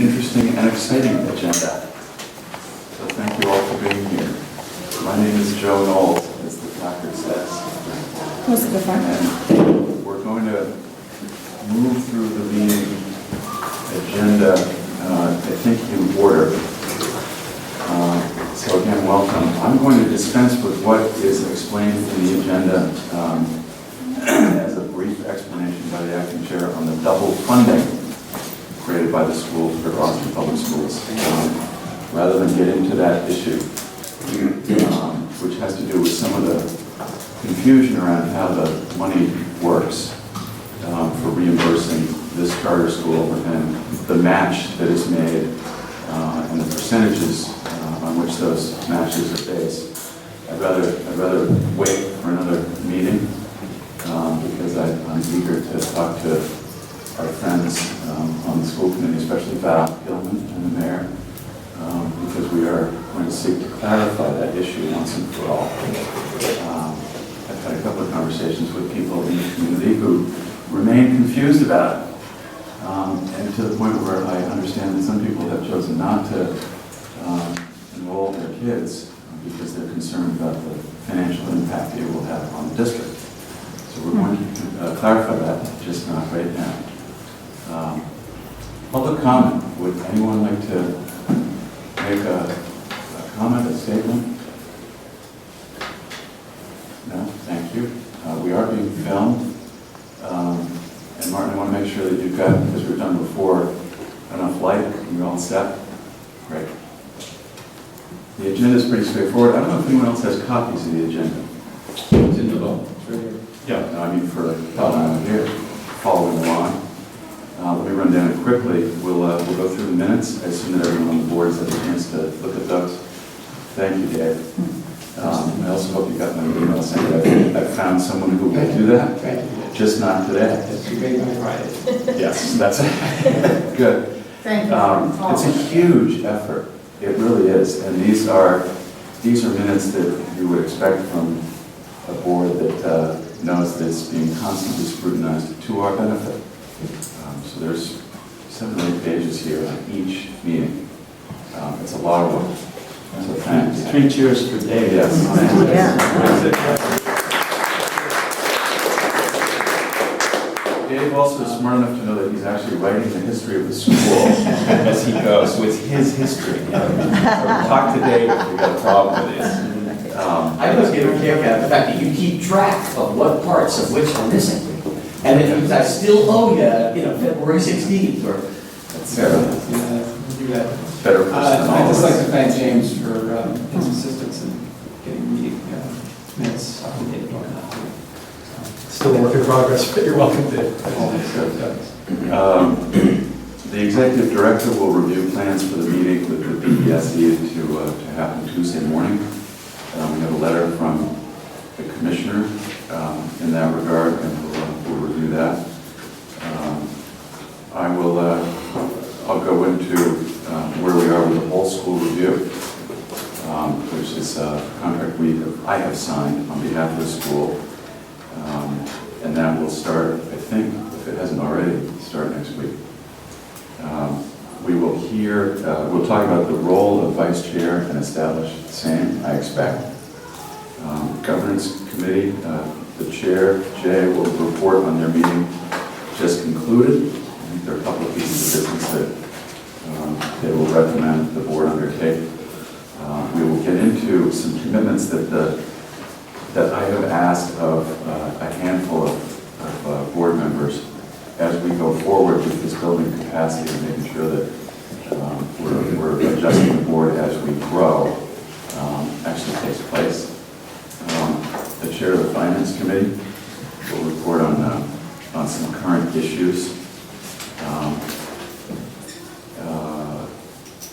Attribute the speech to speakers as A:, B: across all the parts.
A: interesting and exciting agenda. So thank you all for being here. My name is Joe Knowles, as the placard says.
B: Most of the fun.
A: And we're going to move through the meeting agenda, I think, in order. So again, welcome. I'm going to dispense with what is explained in the agenda as a brief explanation by the acting chair on the double funding created by the schools for Boston Public Schools. Rather than get into that issue, which has to do with some of the confusion around how the money works for reimbursing this charter school and the match that is made and the percentages on which those matches are based. I'd rather wait for another meeting because I'm eager to talk to our friends on the school committee, especially Val Gilman and the mayor, because we are going to seek to clarify that issue once and for all. I've had a couple of conversations with people in the community who remain confused about it, and to the point where I understand that some people have chosen not to enroll their kids because they're concerned about the financial impact it will have on the district. So we're going to clarify that, just not right now. Public comment. Would anyone like to make a comment, a statement? No? Thank you. We are being filmed. And Martin, I want to make sure that you've got, as we've done before, enough light. You're all set? Great. The agenda is pretty straightforward. I don't know if anyone else has copies of the agenda.
C: It's in the book. It's right here.
A: Yeah, no, I mean for here, following along. Let me run down it quickly. We'll go through the minutes. I assume that everyone on the board has had a chance to look at those. Thank you, Dave. I also hope you got my email saying I found someone who will do that.
C: Thank you.
A: Just not today.
C: That's too big on Friday.
A: Yes, that's good.
B: Thank you.
A: It's a huge effort. It really is. And these are minutes that you would expect from a board that knows that it's being constantly scrutinized to our benefit. So there's 7 or 8 pages here on each meeting. It's a lot of work. So thanks.
D: 3 cheers for Dave.
A: Yes. Dave also is smart enough to know that he's actually writing the history of the school as he goes. So it's his history. So talk to Dave if you've got a problem with it.
E: I always get a kick out of the fact that you keep track of what parts of which are missing. And it means I still owe you, February 16th or.
A: Fair enough.
C: Yeah, we'll do that.
A: Better person.
C: I'd just like to thank James for his assistance in getting meeting minutes updated on that.
D: Still a work in progress, but you're welcome to.
A: The executive director will review plans for the meeting with the BPSE to happen Tuesday morning. We have a letter from the commissioner in that regard, and we'll review that. I'll go into where we are with the whole school review, which is a contract I have signed on behalf of the school, and that will start, I think, if it hasn't already, start next week. We will we'll talk about the role of vice chair and establish the same, I expect. Governance committee, the chair, Jay, will report on their meeting just concluded. I think there are a couple of pieces of business that they will recommend the board undertake. We will get into some commitments that I have asked of a handful of board members as we go forward with this building capacity and making sure that we're adjusting the board as we grow actually takes place. The chair of the finance committee will report on some current issues.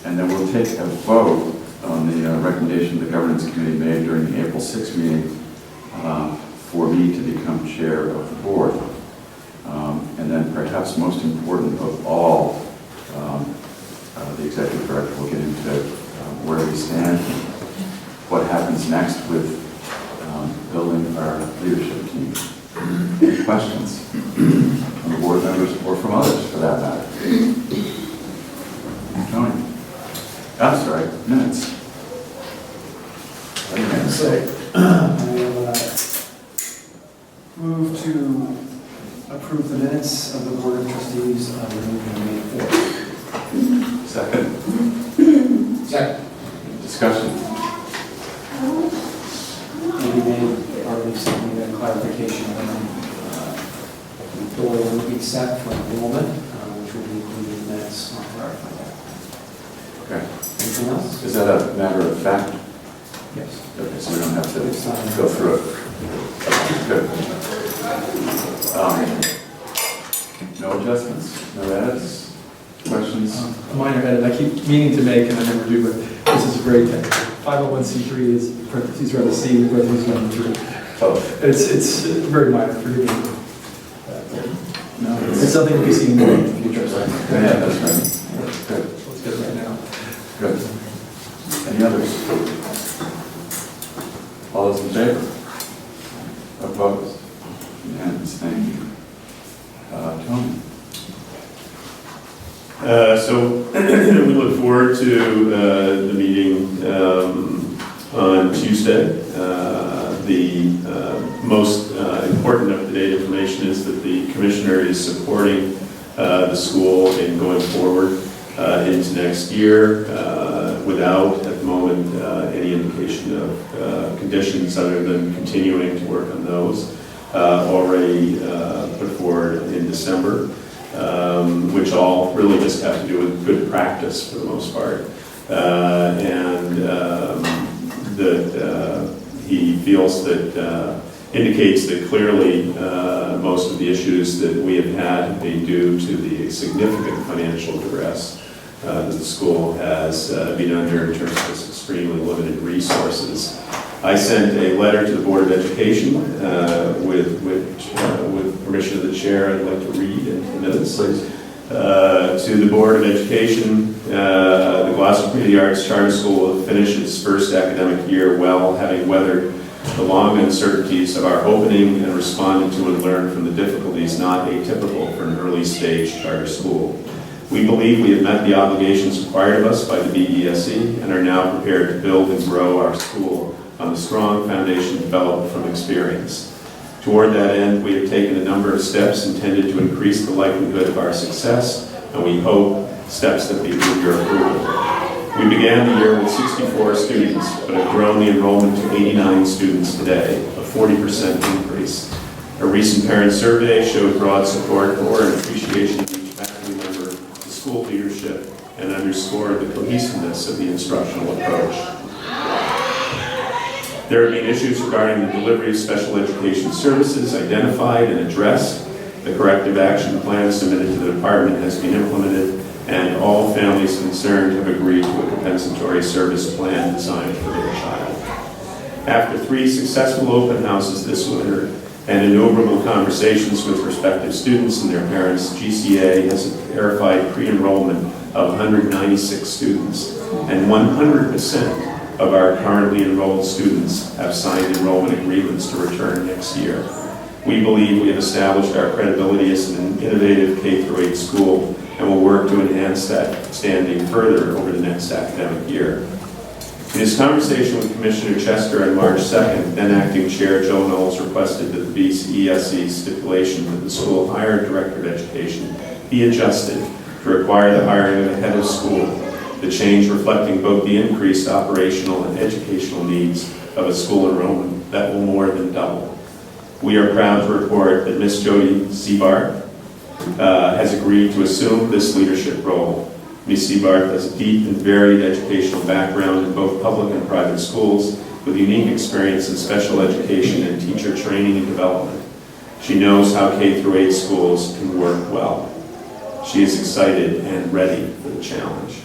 A: And then we'll take a vote on the recommendation the governance committee made during the April 6th meeting for me to become chair of the board. And then perhaps most important of all, the executive director will get into where we stand, what happens next with building our leadership team. Any questions from the board members or from others for that matter? I'm sorry, minutes. Wait a minute.
C: So, I move to approve the minutes of the Board of Trustees of May 4th.
A: Second,
E: Second.
A: discussion.
C: Maybe made, or at least need a clarification on Doyle will be set for enrollment, which will be included in the minutes. I'll clarify that.
A: Okay.
C: Anything else?
A: Is that a matter of fact?
C: Yes.
A: Okay, so we don't have to
C: It's not-
A: go through it. Good. No adjustments, no edits, questions?
D: A minor edit I keep meaning to make and I never do, but this is a great thing. 501c3 is parentheses rather C, parentheses rather 3.
A: Oh,
D: It's very minor, forgive me.
A: no,
D: It's something we'll be seeing more in the future. So
A: yeah, that's right. Good,
D: let's get it right now.
A: good. Any others? All those in favor? Opposed? Unanimous, thank you. Tony?
F: So we look forward to the meeting on Tuesday. The most important up-to-date information is that the commissioner is supporting the school in going forward into next year without, at the moment, any indication of conditions other than continuing to work on those already put forward in December. Which all really just have to do with good practice for the most part. That he feels that indicates that clearly most of the issues that we have had have been due to the significant financial duress that the school has been under in terms of its extremely limited resources. I sent a letter to the Board of Education with permission of the chair. I'd like to read into the minutes, please. To the Board of Education, the Gloucester Community Arts Charter School will finish its first academic year well, having weathered the long uncertainties of our opening and responded to and learned from the difficulties not atypical for an early stage charter school. We believe we have met the obligations required of us by the BESE and are now prepared to build and grow our school on the strong foundation developed from experience. Toward that end, we have taken a number of steps intended to increase the likelihood of our success, and we hope steps that will with your approval. We began the year with 64 students, but have grown the enrollment to 89 students today, a 40% increase. A recent parent survey showed broad support for and appreciation of each faculty member, the school leadership, and underscored the cohesiveness of the instructional approach. There have been issues regarding the delivery of special education services identified and addressed. The corrective action plan submitted to the department has been implemented, and all families concerned have agreed to a compensatory service plan designed for their child. After 3 successful open houses this winter and innumerable conversations with prospective students and their parents, GCA has verified pre-enrollment of 196 students, and 100% of our currently enrolled students have signed enrollment agreements to return next year. We believe we have established our credibility as an innovative K-8 school and will work to enhance that standing further over the next academic year. In his conversation with Commissioner Chester on March 2nd, then Acting Chair Joe Knowles requested that the BESE stipulation that the school hire a Director of Education be adjusted to require the hiring of a head of school, the change reflecting both the increased operational and educational needs of a school enrollment that will more than double. We are proud to report that Ms. Jody Seabart has agreed to assume this leadership role. Ms. Seabart has a deep and varied educational background in both public and private schools, with unique experience in special education and teacher training and development. She knows how K-8 schools can work well. She is excited and ready for the challenge.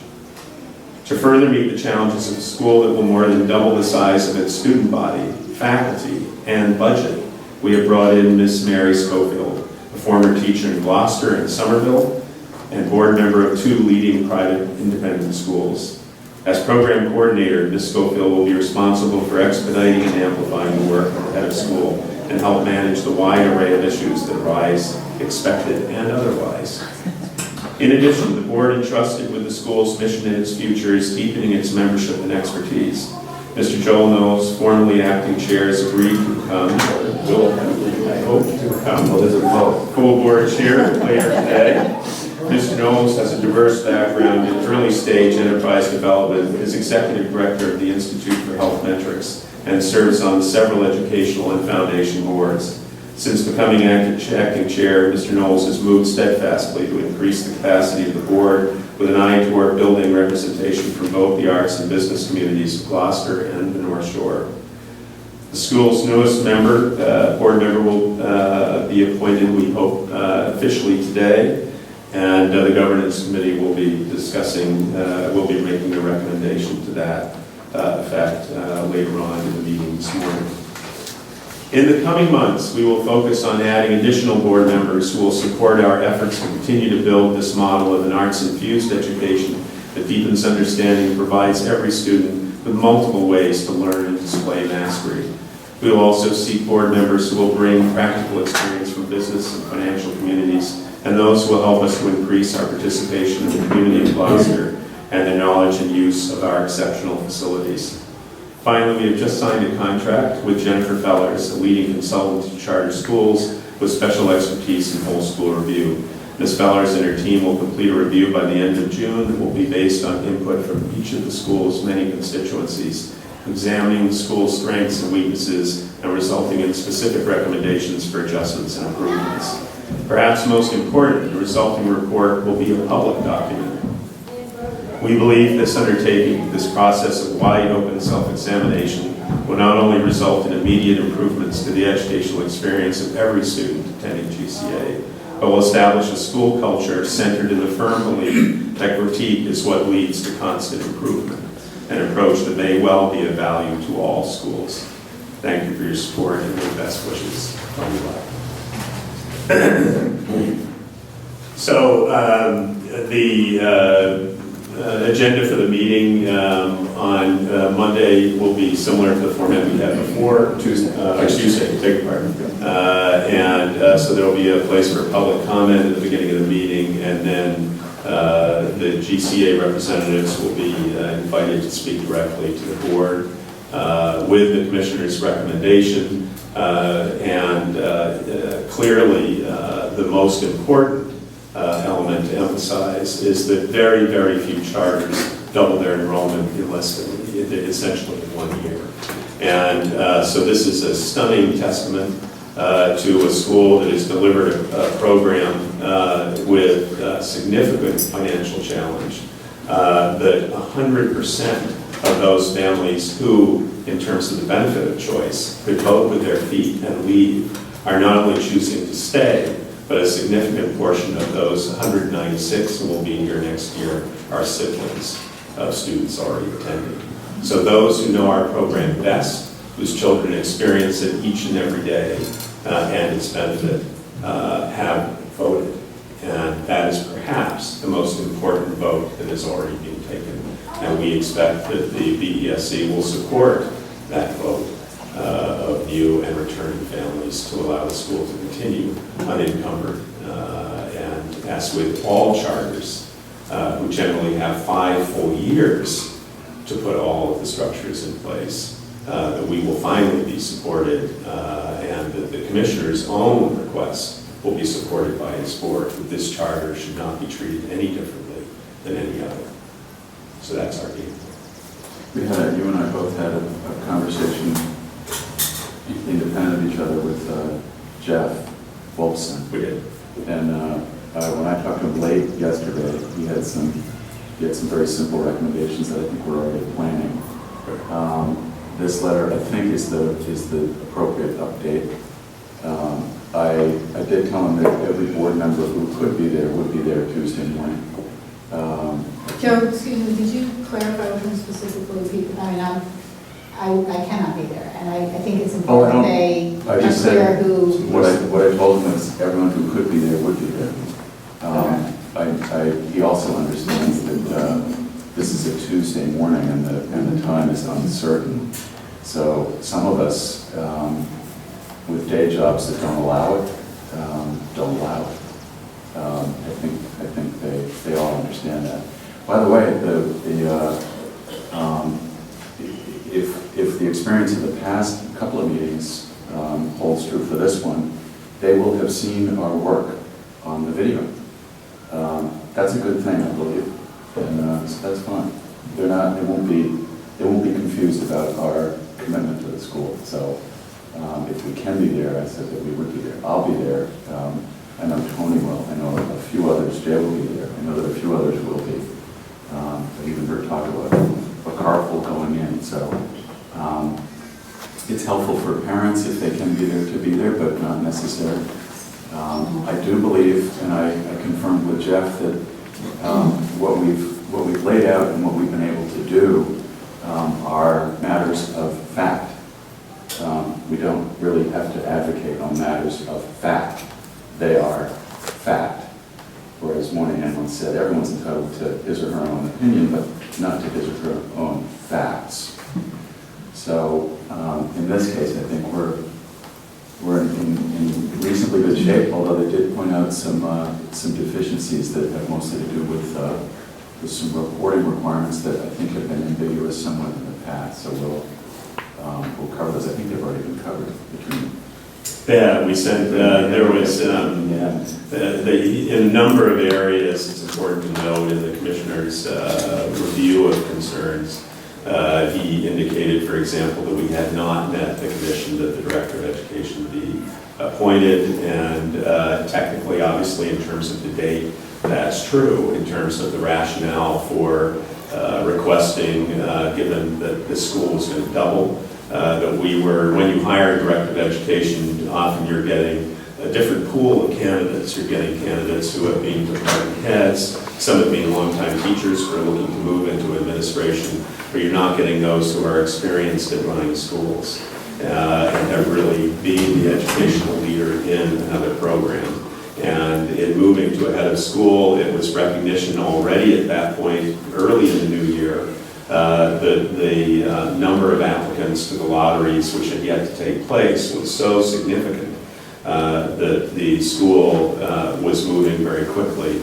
F: To further meet the challenges of a school that will more than double the size of its student body, faculty, and budget, we have brought in Ms. Mary Schofield, a former teacher in Gloucester and Somerville, and board member of 2 leading private independent schools. As program coordinator, Ms. Schofield will be responsible for expediting and amplifying the work of the head of school and help manage the wide array of issues that arise, expected and otherwise. In addition, the board entrusted with the school's mission and its future is deepening its membership and expertise. Mr. Joel Knowles, formerly acting chair, has agreed to become, or will, I hope, to become full board chair later today. Mr. Knowles has a diverse background in early stage enterprise development, is executive director of the Institute for Health Metrics, and serves on several educational and foundation boards. Since becoming acting chair, Mr. Knowles has moved steadfastly to increase the capacity of the board with an eye toward building representation from both the arts and business communities of Gloucester and the North Shore. The school's newest board member will be appointed, we hope, officially today, and the governance committee will be will be making a recommendation to that effect later on in the meeting this morning. In the coming months, we will focus on adding additional board members who will support our efforts to continue to build this model of an arts-infused education that deepens understanding and provides every student with multiple ways to learn and display mastery. We will also seek board members who will bring practical experience from business and financial communities, and those who will help us to increase our participation in the community of Gloucester and their knowledge and use of our exceptional facilities. Finally, we have just signed a contract with Jennifer Fellers, a leading consultant to charter schools with special expertise in whole school review. Ms. Fellers and her team will complete a review by the end of June that will be based on input from each of the school's many constituencies, examining the school's strengths and weaknesses and resulting in specific recommendations for adjustments and improvements. Perhaps most important, the resulting report will be a public document. We believe this undertaking, this process of wide open self-examination, will not only result in immediate improvements to the educational experience of every student attending GCA, but will establish a school culture centered in the firm belief that critique is what leads to constant improvement, an approach that may well be of value to all schools. Thank you for your support and your best wishes. So the agenda for the meeting on Monday will be similar to the format we had before. Tuesday, beg your pardon. So there will be a place for public comment at the beginning of the meeting, and then the GCA representatives will be invited to speak directly to the board with the commissioner's recommendation. Clearly, the most important element to emphasize is that very, very few charters double their enrollment in essentially 1 year. And so this is a stunning testament to a school that has delivered a program with significant financial challenge, that 100% of those families who, in terms of the benefit of choice, could vote with their feet and leave, are not only choosing to stay, but a significant portion of those 196 who will be here next year are siblings of students already attending. So those who know our program best, whose children experience it each and every day and its benefit, have voted. And that is perhaps the most important vote that has already been taken. And we expect that the BESC will support that vote of new and returning families to allow the school to continue unencumbered. And as with all charters, who generally have 5 full years to put all of the structures in place, that we will finally be supported, and that the commissioner's own request will be supported by his board, that this charter should not be treated any differently than any other. So that's our game.
A: You and I both had a conversation independent of each other with Jeff Wolfson.
F: We did.
A: And when I talked to him late yesterday, he had some very simple recommendations that I think we're already planning. This letter, I think, is the appropriate update. I did tell him that every board member who could be there would be there Tuesday morning.
B: Joe, excuse me, did you clarify with him specifically people? I mean, I cannot be there, and I think it's important they
A: I just
B: are clear
A: said
B: who.
A: what I told him is everyone who could be there would be there. He also understands that this is a Tuesday morning and the time is uncertain. So some of us with day jobs that don't allow it, don't allow it. I think By the way, if the experience of the past couple of meetings holds true for this one, they will have seen our work on the video. That's a good thing, I believe, and so that's fine. They won't be confused about our commitment to the school. So if we can be there, I said that we would be there. I'll be there. I know Tony will. I know a few others. Jay will be there. I know that a few others will be. I even heard talk about a carpool going in. So it's helpful for parents if they can be there to be there, but not necessary. I do believe, and I confirmed with Jeff, that what we've laid out and what we've been able to do are matters of fact. We don't really have to advocate on matters of fact. They are fact. Whereas Moynihan once said, everyone's entitled to his or her own opinion, but not to his or her own facts. So in this case, I think we're in reasonably good shape, although they did point out some deficiencies that have mostly to do with some reporting requirements that I think have been ambiguous somewhat in the past. So we'll cover those. I think they've already been covered between.
F: Yeah, we sent, there was, in a number of areas, it's important to note in the Commissioner's review of concerns, he indicated, for example, that we had not met the condition that the Director of Education be appointed, and technically, obviously, in terms of the date, that's true. In terms of the rationale for requesting, given that the school was going to double, that when you hire a Director of Education, often you're getting a different pool of candidates. You're getting candidates who have been department heads, some have been longtime teachers who are looking to move into administration, but you're not getting those who are experienced at running schools and have really been the educational leader in another program. And in moving to a head of school, it was recognition already at that point, early in the new year, the number of applicants to the lotteries, which had yet to take place, was so significant that the school was moving very quickly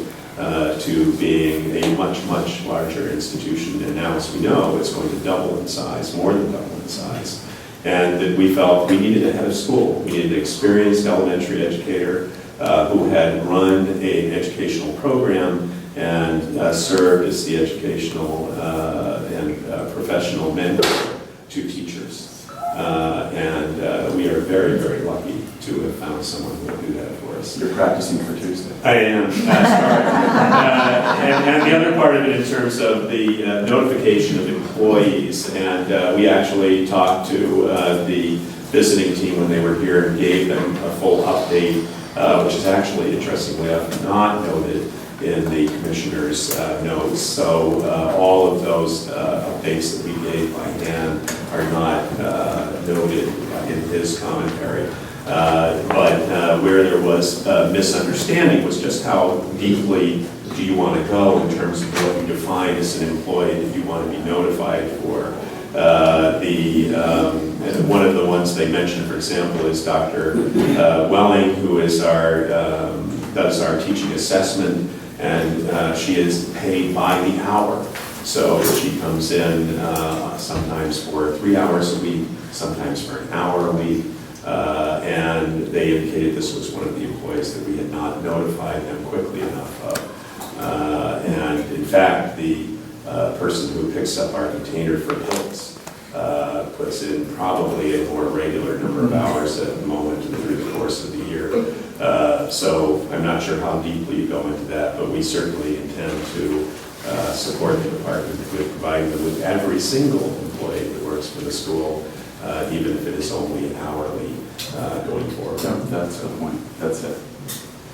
F: to being a much, much larger institution. And now, as we know, it's going to double in size, more than double in size. And that we felt we needed a head of school. We needed an experienced elementary educator who had run an educational program and served as the educational and professional mentor to teachers. And we are very, very lucky to have found someone who will do that for us.
A: You're practicing for Tuesday.
F: I am. And the other part of it in terms of the notification of employees, and we actually talked to the visiting team when they were here and gave them a full update, which is actually, interestingly enough, not noted in the Commissioner's notes. So all of those updates that we gave by hand are not noted in his commentary. But where there was misunderstanding was just how deeply do you want to go in terms of what you define as an employee that you want to be notified for. One of the ones they mentioned, for example, is Dr. Welling, who is does our teaching assessment, and she is paid by the hour. So she comes in sometimes for 3 hours a week, sometimes for an hour a week, and they indicated this was one of the employees that we had not notified them quickly enough of. And in fact, the person who picks up our container for books puts in probably a more regular number of hours at the moment through the course of the year. So I'm not sure how deeply you go into that, but we certainly intend to support the department with providing them with every single employee that works for the school, even if it is only hourly going forward.
A: That's the point. That's it.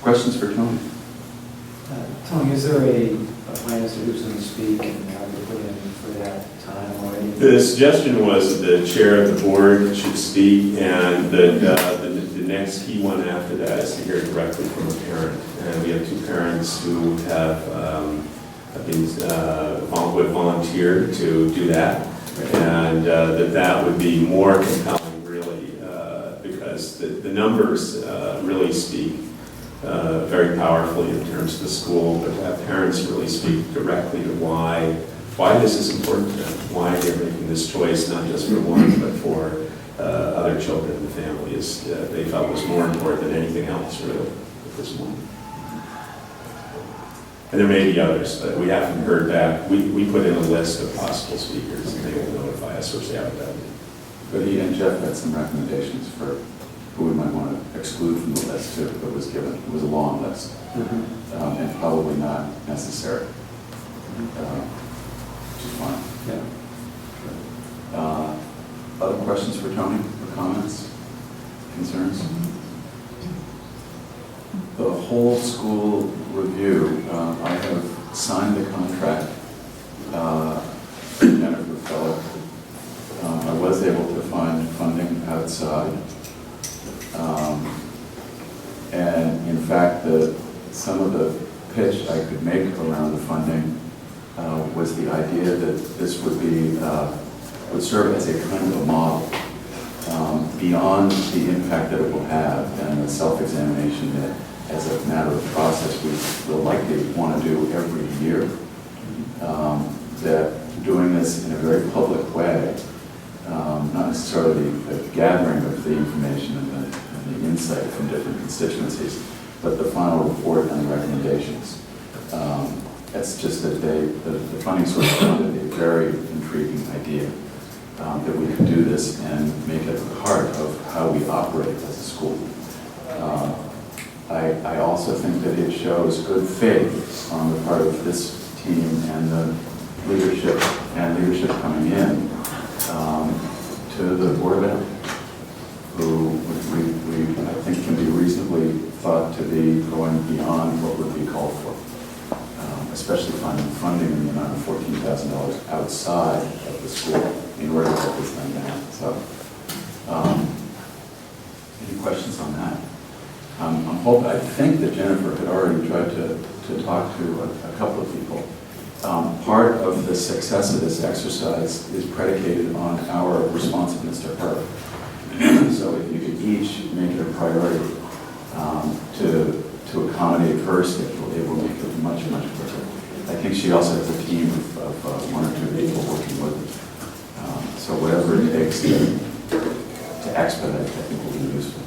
A: Questions for Tony?
G: Tony, is there a plan as to who's going to speak and how you put in for that time already?
F: The suggestion was that the chair of the board should speak, and that the next key one after that is to hear directly from a parent. And we have two parents who have would volunteer to do that, and that would be more compelling, really, because the numbers really speak very powerfully in terms of the school, but to have parents really speak directly to why this is important to them, why they're making this choice, not just for one, but for other children in the family, is they felt was more important than anything else, really, at this moment. And there may be others, but we haven't heard back. We put in a list of possible speakers, and they will notify us, which they haven't done.
A: But he and Jeff had some recommendations for who we might want to exclude from the list too, that was given. It was a long list, and probably not necessary, which is fine.
C: Yeah.
A: Other questions for Tony, or comments, concerns? The whole school review, I have signed the contract, Jennifer Feller. I was able to find funding outside. And in fact, some of the pitch I could make around the funding was the idea that this would serve as a kind of a model beyond the impact that it will have and the self-examination that, as a matter of process, we will likely want to do every year. That doing this in a very public way, not necessarily the gathering of the information and the insight from different constituencies, but the final report and the recommendations. It's just that the funding source found it a very intriguing idea that we could do this and make it part of how we operate as a school. I also think that it shows good faith on the part of this team and the leadership coming in to the Board of Ed, who we I think can be reasonably thought to be going beyond what would be called for, especially finding funding in the amount of $14,000 outside of the school in order to get this thing down. So, any questions on that? I think that Jennifer had already tried to talk to a couple of people. Part of the success of this exercise is predicated on our responsiveness to her. So if you could each make it a priority to accommodate her schedule, it will make it much, much quicker. I think she also has a team of one or two people working with her. So whatever it takes to expedite, I think will be useful.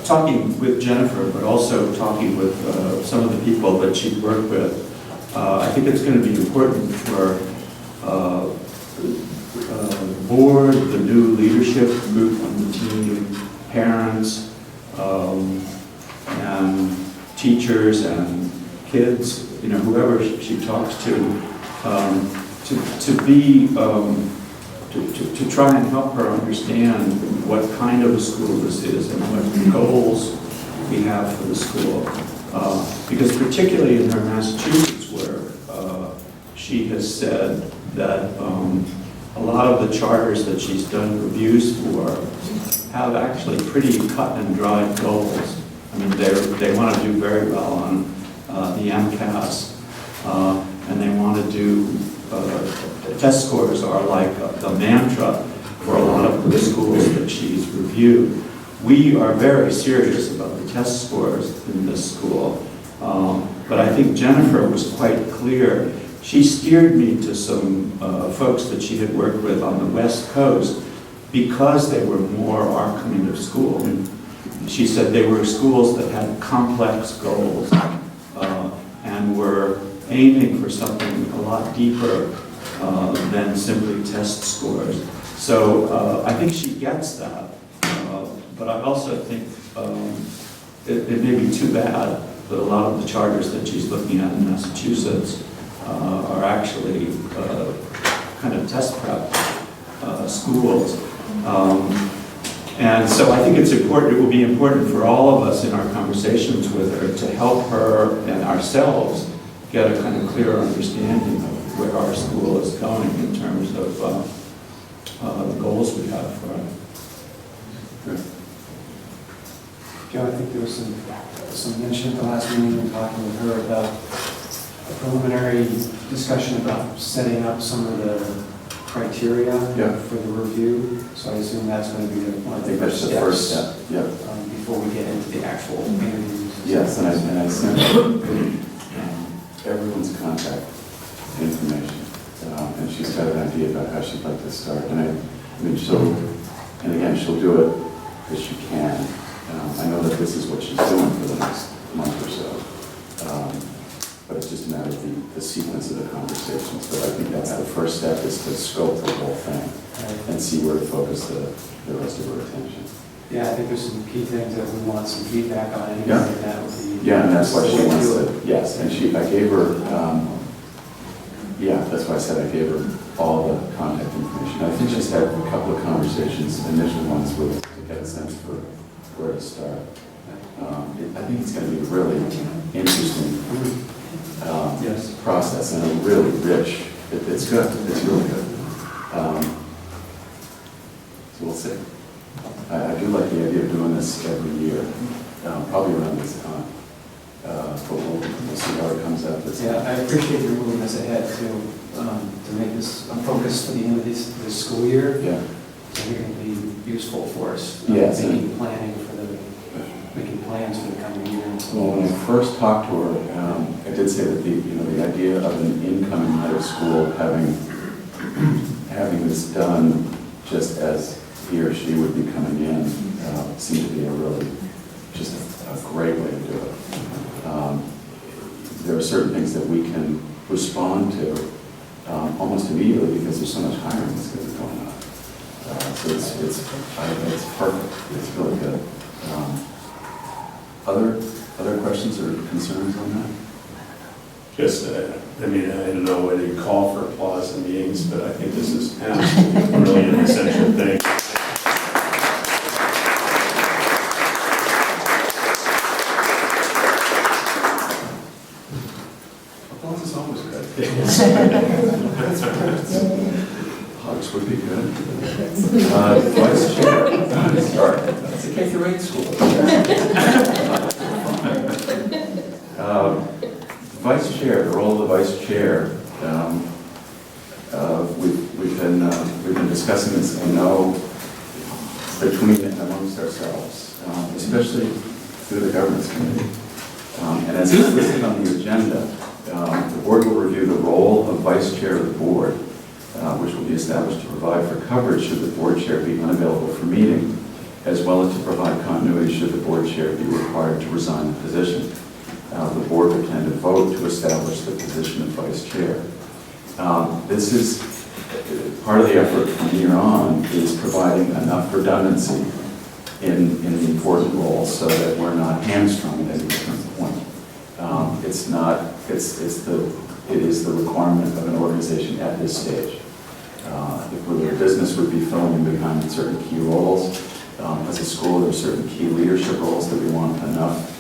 H: Talking with Jennifer, but also talking with some of the people that she worked with, I think it's going to be important for the board, the new leadership group on the team, parents, and teachers and kids, whoever she talks to try and help her understand what kind of a school this is and what goals we have for the school. Because particularly in her Massachusetts, where she has said that a lot of the charters that she's done reviews for have actually pretty cut and dried goals. I mean, they want to do very well on the MCAS, and they want to do test scores are like the mantra for a lot of the schools that she's reviewed. We are very serious about the test scores in this school, but I think Jennifer was quite clear. She steered me to some folks that she had worked with on the West Coast because they were more our kind of school. She said they were schools that had complex goals and were aiming for something a lot deeper than simply test scores. So I think she gets that, but I also think it may be too bad that a lot of the charters that she's looking at in Massachusetts are actually kind of test prep schools. And so I think it's important, it will be important for all of us in our conversations with her to help her and ourselves get a kind of clearer understanding of where our school is going in terms of the goals we have for it.
G: Joe, I think there was some mention at the last meeting when talking with her about a preliminary discussion about setting up some of the criteria for the review. So I assume that's going to be one
A: I
G: of
A: think
G: the
A: that's the first step. Yeah.
G: before we get into the actual interviews.
A: Yes, and I sent everyone's contact information, and she's got an idea about how she'd like to start. And I mean, and again, she'll do it because she can. I know that this is what she's doing for the next month or so. But it's just a matter of the sequence of the conversations. But I think that's the first step, is to scope the whole thing and see where to focus the rest of her attention.
G: Yeah, I think there's some key things that we want some feedback on, and
A: Yeah.
G: that would be.
A: Yeah, and that's why she wants to, yes, and I gave her, that's why I said I gave her all the contact information. I think she's had a couple of conversations, initial ones, to get a sense for where to start. I think it's going to be a really interesting
H: Yes.
A: process, and a really rich, it's good, it's really good. So we'll see. I do like the idea of doing this every year, probably around this time. But we'll see how it comes out.
G: Yeah, I appreciate your moving us ahead to make this a focus for the end of this school year.
A: Yeah.
G: I think it'll be useful for us.
A: Yes.
G: Making plans for the coming year.
A: Well, when I first talked to her, I did say that the idea of an incoming head of school having this done just as he or she would be coming in seemed to be just a great way to do it. There are certain things that we can respond to almost immediately because there's so much hiring that's going to be going on. So it's perfect. It's really good. Other questions or concerns on that?
F: Just, I don't know whether you call for applause in meetings, but I think this is really an essential thing.
A: Applause is always good. Hugs would be good. Vice Chair. Sorry, it's a K-8 school. Vice Chair, the role of the Vice Chair. We've been discussing this, I know, between and amongst ourselves, especially through the governance committee. And as it's listed on the agenda, the board will review the role of Vice Chair of the board, which will be established to provide for coverage should the board chair be unavailable for meeting, as well as to provide continuity should the board chair be required to resign the position. The board will plan to vote to establish the position of vice chair. This is part of the effort from here on, is providing enough redundancy in the important roles so that we're not hamstrung at any different point. It is the requirement of an organization at this stage. If we were a business, we'd be filling in behind certain key roles. As a school, there are certain key leadership roles that we want enough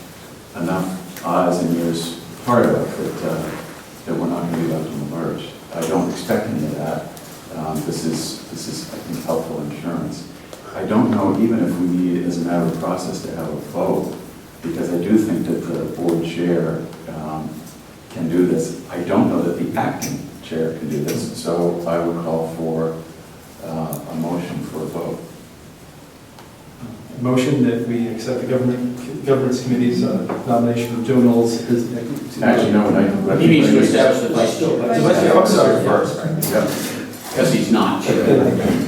A: eyes and ears part of that we're not going to be left in the lurch. I don't expect any of that. This is I think, helpful insurance. I don't know even if we need, as a matter of process, to have a vote, because I do think that the board chair can do this. I don't know that the acting chair can do this, so I would call for a motion for a vote.
D: Motion that we accept the governance committee's nomination of Joe Knowles as.
A: Actually, no,
E: He needs to establish the vice chair.
D: I'm sorry.
A: Yep.
E: Because he's not chair.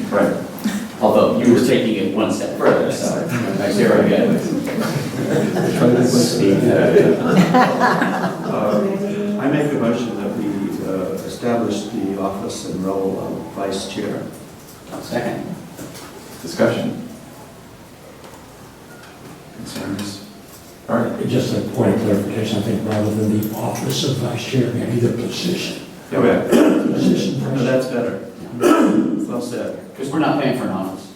A: Right.
E: Although you were taking it one step further, so vice chair again.
H: I make a motion that we establish the office and role of vice chair.
E: Second.
A: Discussion? Concerns? All right.
I: Just a point of clarification, I think rather than the office of vice chair, maybe the position.
A: Okay.
I: Position
H: No,
I: vice.
H: that's better. Well said.
E: Because we're not paying for an office.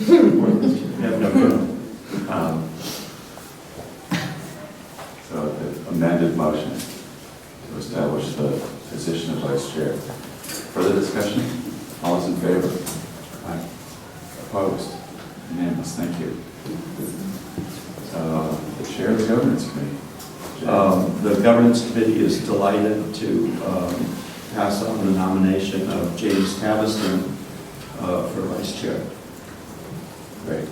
H: Yeah, no.
A: So the amended motion to establish the position of vice chair. Further discussion? All those in favor? Aye. Opposed? Unanimous, thank you. The chair of the governance committee.
H: The governance committee is delighted to pass on the nomination of James Taviston for vice chair.
A: Great.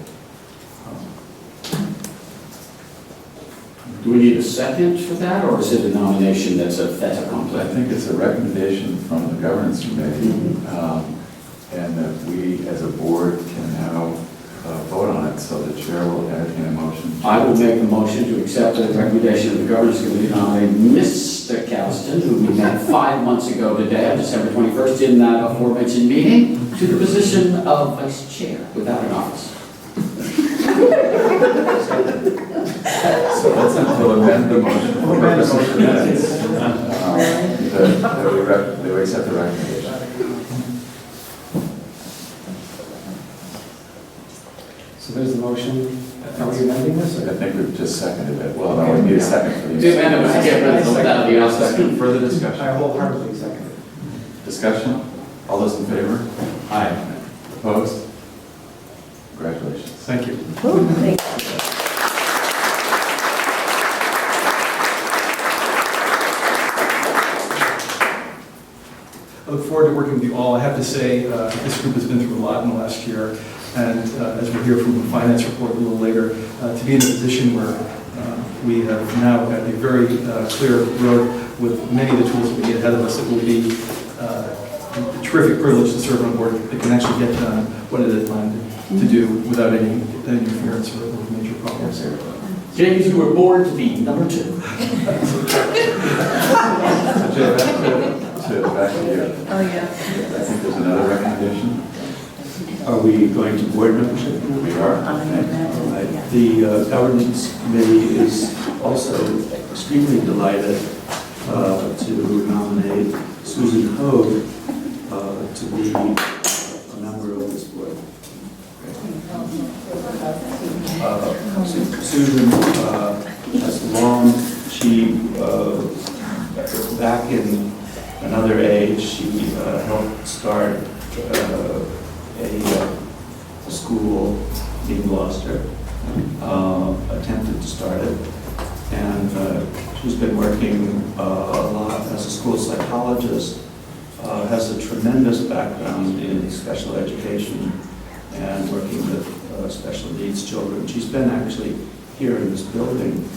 E: Do we need a second for that, or is it a nomination that's a fait
A: I
E: accompli?
A: think it's a recommendation from the governance committee, and that we, as a board, can now vote on it, so the chair will entertain a motion.
E: I will make a motion to accept the recommendation of the governance committee to nominate Mr. Cowston, who we met 5 months ago today, on December 21st, in that aforementioned meeting, to the position of vice chair without an office.
A: So let's amend the motion for purposes of minutes. That we accept the recommendation.
G: So there's the motion. Are we amending this?
A: I think we've just seconded it. Well, no, we need a second for
E: The
A: these.
E: amendment was to get rid of without the office.
A: Second, further discussion.
G: I wholeheartedly second it.
A: Discussion? All those in favor?
E: Aye.
A: Opposed? Congratulations.
D: Thank you. I look forward to working with you all. I have to say, this group has been through a lot in the last year, and as we'll hear from the finance report a little later, to be in a position where we have now got a very clear road with many of the tools that we get ahead of us, it will be a terrific privilege to serve on a board that can actually get done what it is planned to do without any interference or major problems.
E: James, you were born to be number 2.
A: So Jay, back to you.
B: Oh, yeah.
A: I think there's another recommendation.
H: Are we going to board membership?
A: We are.
H: Right. The governance committee is also extremely delighted to nominate Susan Hogue to be a member of this board. Susan has long, back in another age, she helped start a school in Gloucester, attempted to start it, and she's been working a lot as a school psychologist, has a tremendous background in special education and working with special needs children. She's been actually here in this building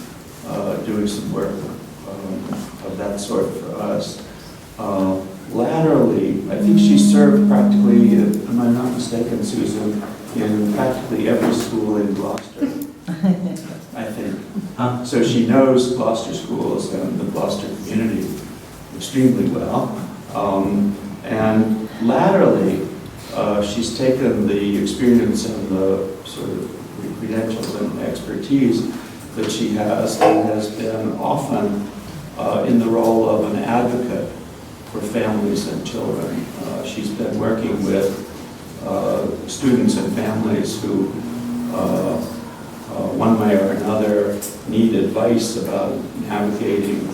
H: doing some work of that sort for us. Laterally, I think she served practically, am I not mistaken, Susan, in practically every school in Gloucester, I think. So she knows Gloucester schools and the Gloucester community extremely well. And laterally, she's taken the experience and the sort of credentials and expertise that she has, and has been often in the role of an advocate for families and children. She's been working with students and families who, one way or another, need advice about navigating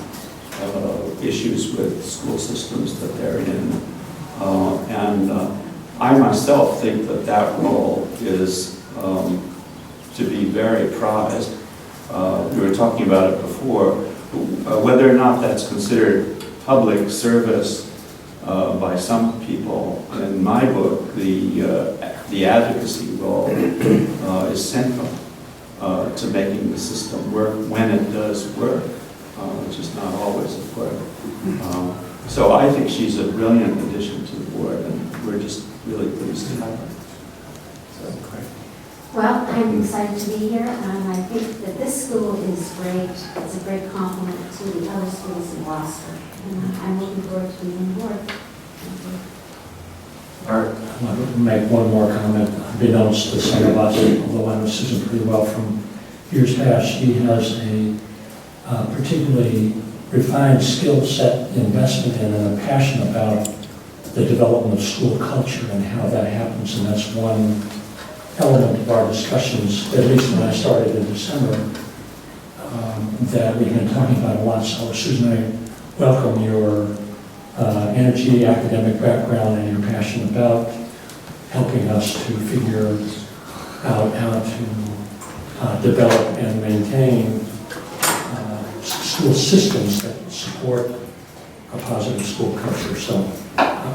H: issues with school systems that they're in. And I myself think that that role is to be very prized. We were talking about it before, whether or not that's considered public service by some people. In my book, the advocacy role is central to making the system work when it does work, which is not always at work. So I think she's a brilliant addition to the board, and we're just really pleased to have her. So, great.
J: Well, I'm excited to be here, and I think that this school is great. It's a great complement to the other schools in Gloucester, and I'm looking forward to being on board.
I: Art, I'd like to make one more comment. Unbeknownst to some of us, although I know Susan pretty well from years past, she has a particularly refined skill set, investment in, and a passion about the development of school culture and how that happens. And that's one element of our discussions, at least when I started in December, that we've been talking about a lot. So Susan, I welcome your energy, academic background, and your passion about helping us to figure out how to develop and maintain school systems that support a positive school culture. So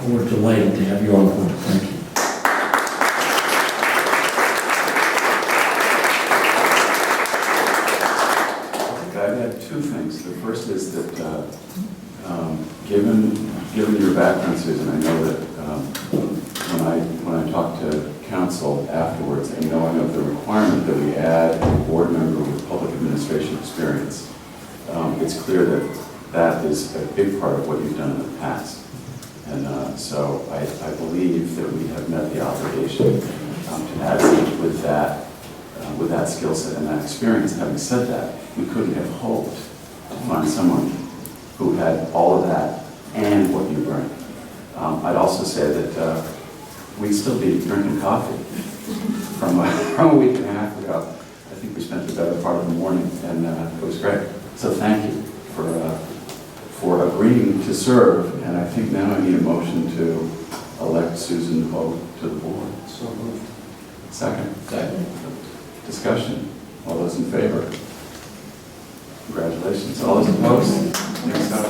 I: we're delighted to have you on board. Thank you.
A: I add two things. The first is that, given your background, Susan, I know that when I talk to council afterwards, and knowing of the requirement that we add a board member with public administration experience, it's clear that that is a big part of what you've done in the past. And so I believe that we have met the obligation to add someone with that skill set and that experience. Having said that, we couldn't have hoped to find someone who had all of that and what you bring. I'd also say that we'd still be drinking coffee from a week and a half ago. I think we spent the better part of the morning, and it was great. So thank you for agreeing to serve, and I think now I need a motion to elect Susan Hogue to the board.
G: So moved.
A: Second.
E: Second.
A: Discussion. All those in favor? Congratulations. All those opposed? Next up.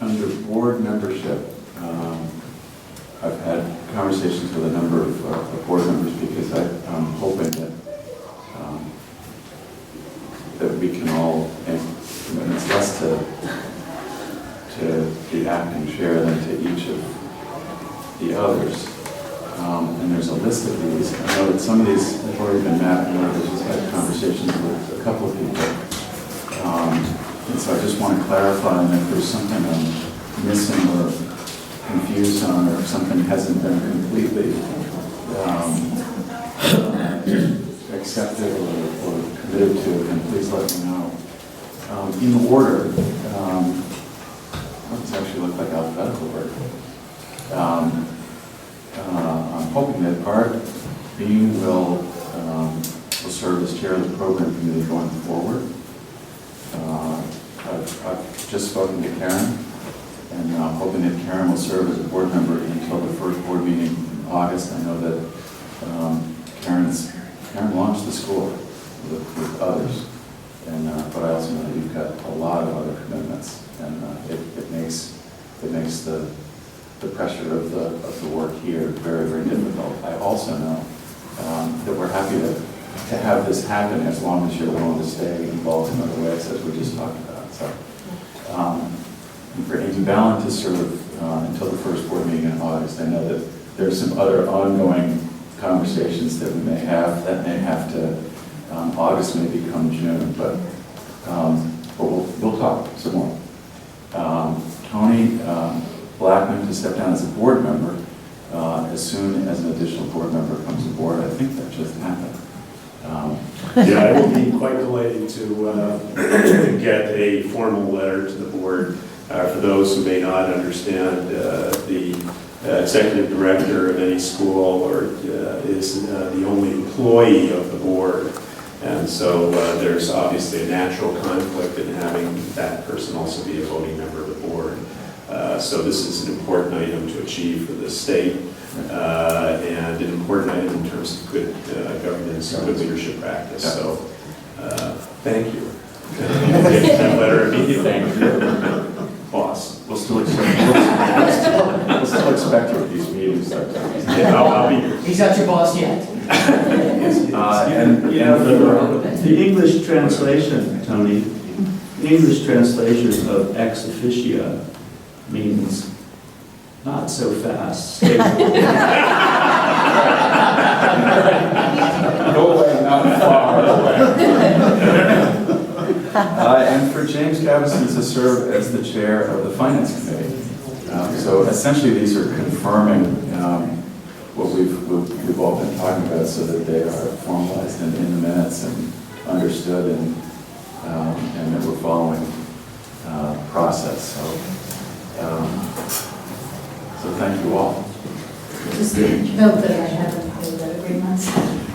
A: Under board membership, I've had conversations with a number of board members because I'm hoping that we can all make commitments less to the acting chair than to each of the others. And there's a list of these. I know that some of these have already been mapped, and others just had conversations with a couple of people. And so I just want to clarify, and if there's something I'm missing or confused on, or if something hasn't been completely accepted or committed to, then please let me know. In order, let's actually look like alphabetical order. I'm hoping that Art Bean will serve as chair of the program committee going forward. I've just spoken to Karen, and I'm hoping that Karen will serve as a board member until the first board meeting in August. I know that Karen launched the school with others, but I also know that you've got a lot of other commitments, and it makes the pressure of the work here very, very difficult. I also know that we're happy to have this happen as long as you're willing to stay involved in other ways, as we just talked about. So, and for Amy Ballin to serve until the first board meeting in August, I know that there's some other ongoing conversations that we may have that may have to, August may become June, but we'll talk some more. Tony Blackman to step down as a board member as soon as an additional board member comes aboard. I think that just happened.
F: Yeah, I will be quite delighted to get a formal letter to the board. For those who may not understand, the executive director of any school is the only employee of the board. And so there's obviously a natural conflict in having that person also be a voting member of the board. So this is an important item to achieve for the state, and an important item in terms of good governance and good leadership practice. So thank you. Get that letter immediately. Boss.
A: We'll still expect you at these meetings.
F: I'll be here.
E: He's not your boss yet.
H: And you know, the English translation, Tony, the English translation of ex officio means not so fast.
A: No way, not far away. And for James Gavison to serve as the chair of the Finance Committee. So essentially these are confirming what we've all been talking about, so that they are formalized in the minutes and understood, and that we're following process. So thank you all.
B: Just note that I haven't heard that agreements.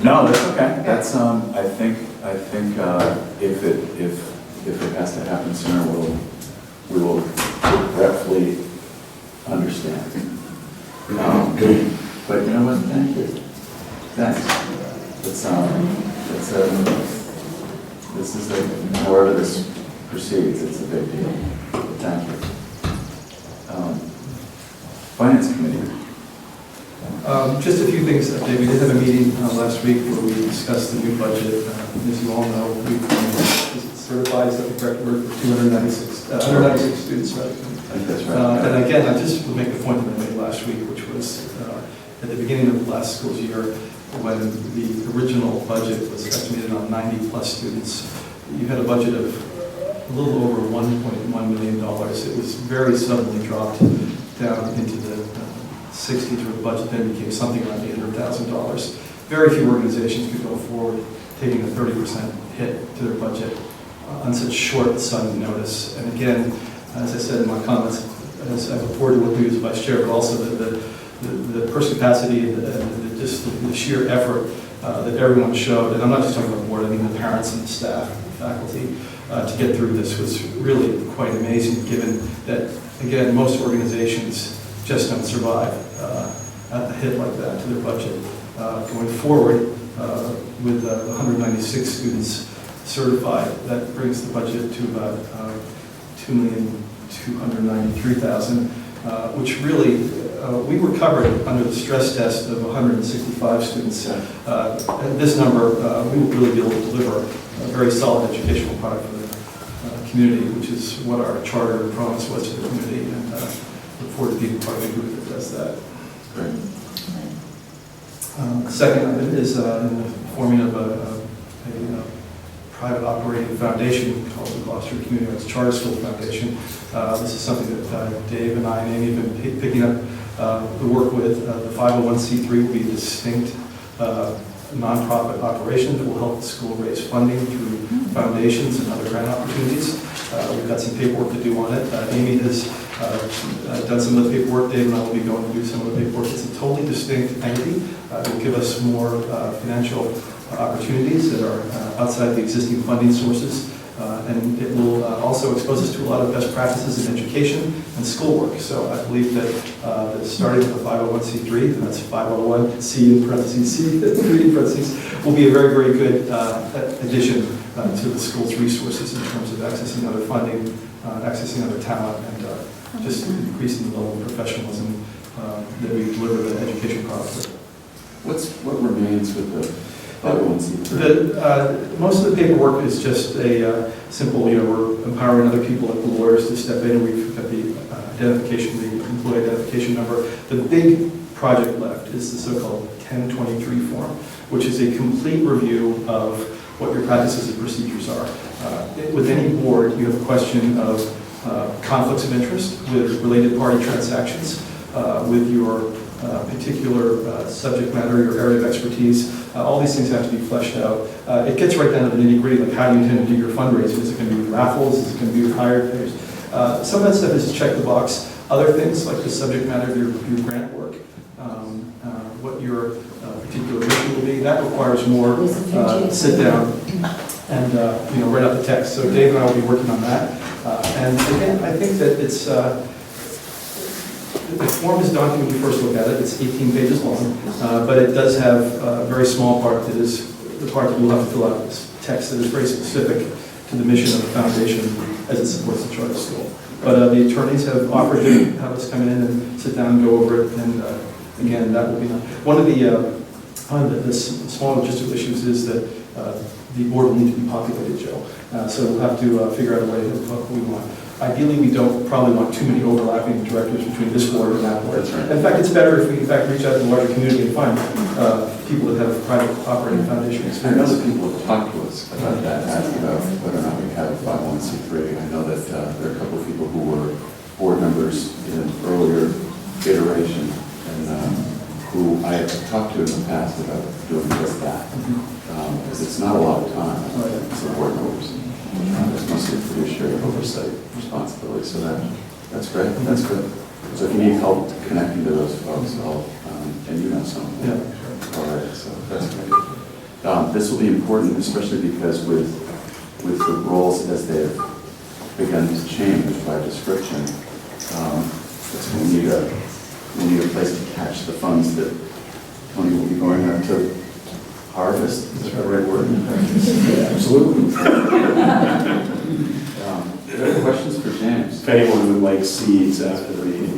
A: No, that's okay. That's I think if it has to happen sooner, we will regretfully understand. But you know what? Thank you. Thanks. This is however this proceeds, it's a big deal. Thank you. Finance Committee.
D: Just a few things, Dave. We did have a meeting last week where we discussed the new budget. As you all know, we certified, is that the correct word, for 196 students, right?
A: I think that's right.
D: And again, I just would make the point that I made last week, which was at the beginning of the last school year, when the original budget was estimated on 90-plus students, you had a budget of a little over $1.1 million. It was very suddenly dropped down into the 60s, where the budget then became something around $800,000. Very few organizations could go forward taking a 30% hit to their budget on such short, sudden notice. And again, as I said in my comments, as I look forward to working with you as vice chair, but also the perspicacity and just the sheer effort that everyone showed, and I'm not just talking about the board, I mean the parents and the staff, the faculty, to get through this was really quite amazing, given that, again, most organizations just don't survive a hit like that to their budget. Going forward, with 196 students certified, that brings the budget to about $2,293,000, which really, we were covered under the stress test of 165 students. And this number, we will really be able to deliver a very solid educational product for the community, which is what our charter and promise was to the community. And look forward to being part of a group that does that.
A: Great.
D: Second item is in the forming of a private operating foundation called the Gloucester Community Arts Charter School Foundation. This is something that Dave and I and Amy have been picking up the work with. The 501c3 will be a distinct nonprofit operation that will help the school raise funding through foundations and other grant opportunities. We've got some paperwork to do on it. Amy has done some of the paperwork. Dave and I will be going to do some of the paperwork. It's a totally distinct entity. It will give us more financial opportunities that are outside the existing funding sources. And it will also expose us to a lot of best practices in education and schoolwork. So I believe that starting with the 501c3, and that's 501c in parentheses, C3 in parentheses, will be a very, very good addition to the school's resources in terms of accessing other funding, accessing other talent, and just increasing the level of professionalism that we deliver the education product.
A: What remains with the 501c3?
D: Most of the paperwork is just a simple, we're empowering other people like the lawyers to step in. We've got the identification, the employee identification number. The big project left is the so-called 1023 form, which is a complete review of what your practices and procedures are. With any board, you have a question of conflicts of interest with related party transactions, with your particular subject matter, your area of expertise. All these things have to be fleshed out. It gets right down to the nitty-gritty, like how do you intend to do your fundraising? Is it going to be with raffles? Is it going to be with hired payers? Some of that stuff is check the box. Other things, like the subject matter of your grant work, what your particular mission will be, that requires more sit down and write out the text. So Dave and I will be working on that. And again, I think that it's the form is daunting when you first look at it. It's 18 pages long, but it does have a very small part that is the part that we'll have to fill out. This text that is very specific to the mission of the foundation as it supports the charter school. But the attorneys have offered to have us come in and sit down and go over it. And again, that will be one of the small logistical issues is that the board will need to be populated, Joe. So we'll have to figure out a way of what we want. Ideally, we don't probably want too many overlapping directors between this board and that board.
A: That's right.
D: In fact, it's better if we in fact reach out to the larger community and find people that have private operating foundation
A: I know
D: experience.
A: that people have talked to us about that, asking about whether or not we have a 501c3. I know that there are a couple of people who were board members in an earlier iteration and who I have talked to in the past about doing just that. Because it's not a lot of time for board members. It's mostly fiduciary oversight responsibility, so that's great. That's good. So if you need help connecting to those folks, and you know some.
D: Yeah.
A: All right, so that's great. This will be important, especially because with the roles as they've begun to change by description, we need a place to catch the funds that Tony will be going out to harvest. Is that the right word? Absolutely.
F: if anyone would like seeds after the meeting.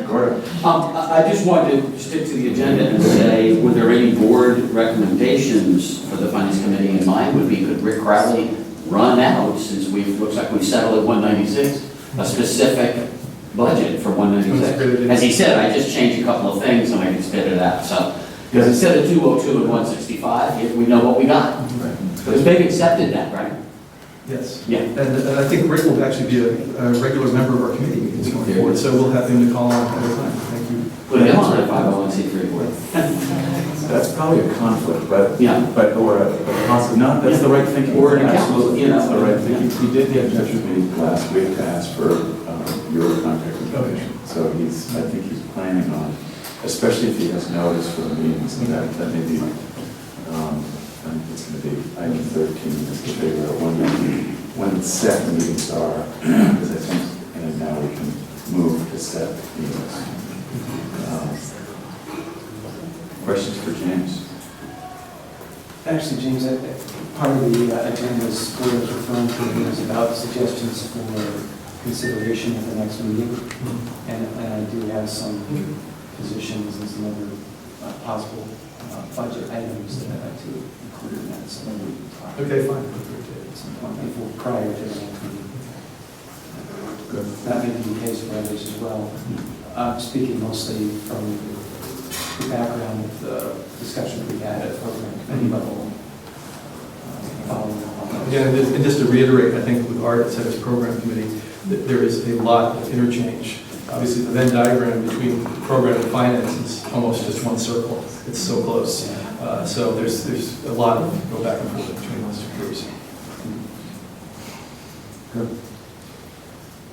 A: Gordon?
E: I just wanted to stick to the agenda and say, were there any board recommendations for the finance committee? And mine would be, could Rick Crowley run out, since looks like we've settled at 196, a specific budget for 196? As he said, I just changed a couple of things and I can spit it out. So, because instead of 202 and 165, we know what we got. Because they've accepted that, right?
D: Yes.
E: Yeah.
D: And I think Rick will actually be a regular member of our committee meetings going forward, so we'll have him to call on all the time. Thank you.
E: Put him on a 501c3 board.
A: That's probably a conflict, but,
E: Yeah.
A: or a possible, no, that's the right thinking.
E: Or an account,
A: Absolutely,
E: you know.
A: that's the right thinking. He did get in touch with me last week to ask for your contact information. So I think he's planning on, especially if he has notice for the meetings, and that may be, I think it's going to be item 13, is to figure out when set meetings are, because I think, and now we can move to set meetings. Questions for James?
G: Actually, James, part of the agenda is Gordon was referring to is about suggestions for consideration at the next meeting. And I do have some positions and some other possible budget items that I'd like to include in that. So maybe we can talk
D: Okay, fine.
G: at some point before, prior to the next meeting.
A: Good.
G: That may be the case for others as well. I'm speaking mostly from the background of the discussion we had at program committee level. Following up on those.
D: Yeah, and just to reiterate, I think with Art, as head of program committee, that there is a lot of interchange. Obviously, the Venn diagram between program and finance is almost just one circle. It's so close. So there's a lot of go back and forth between those two groups.
A: Good.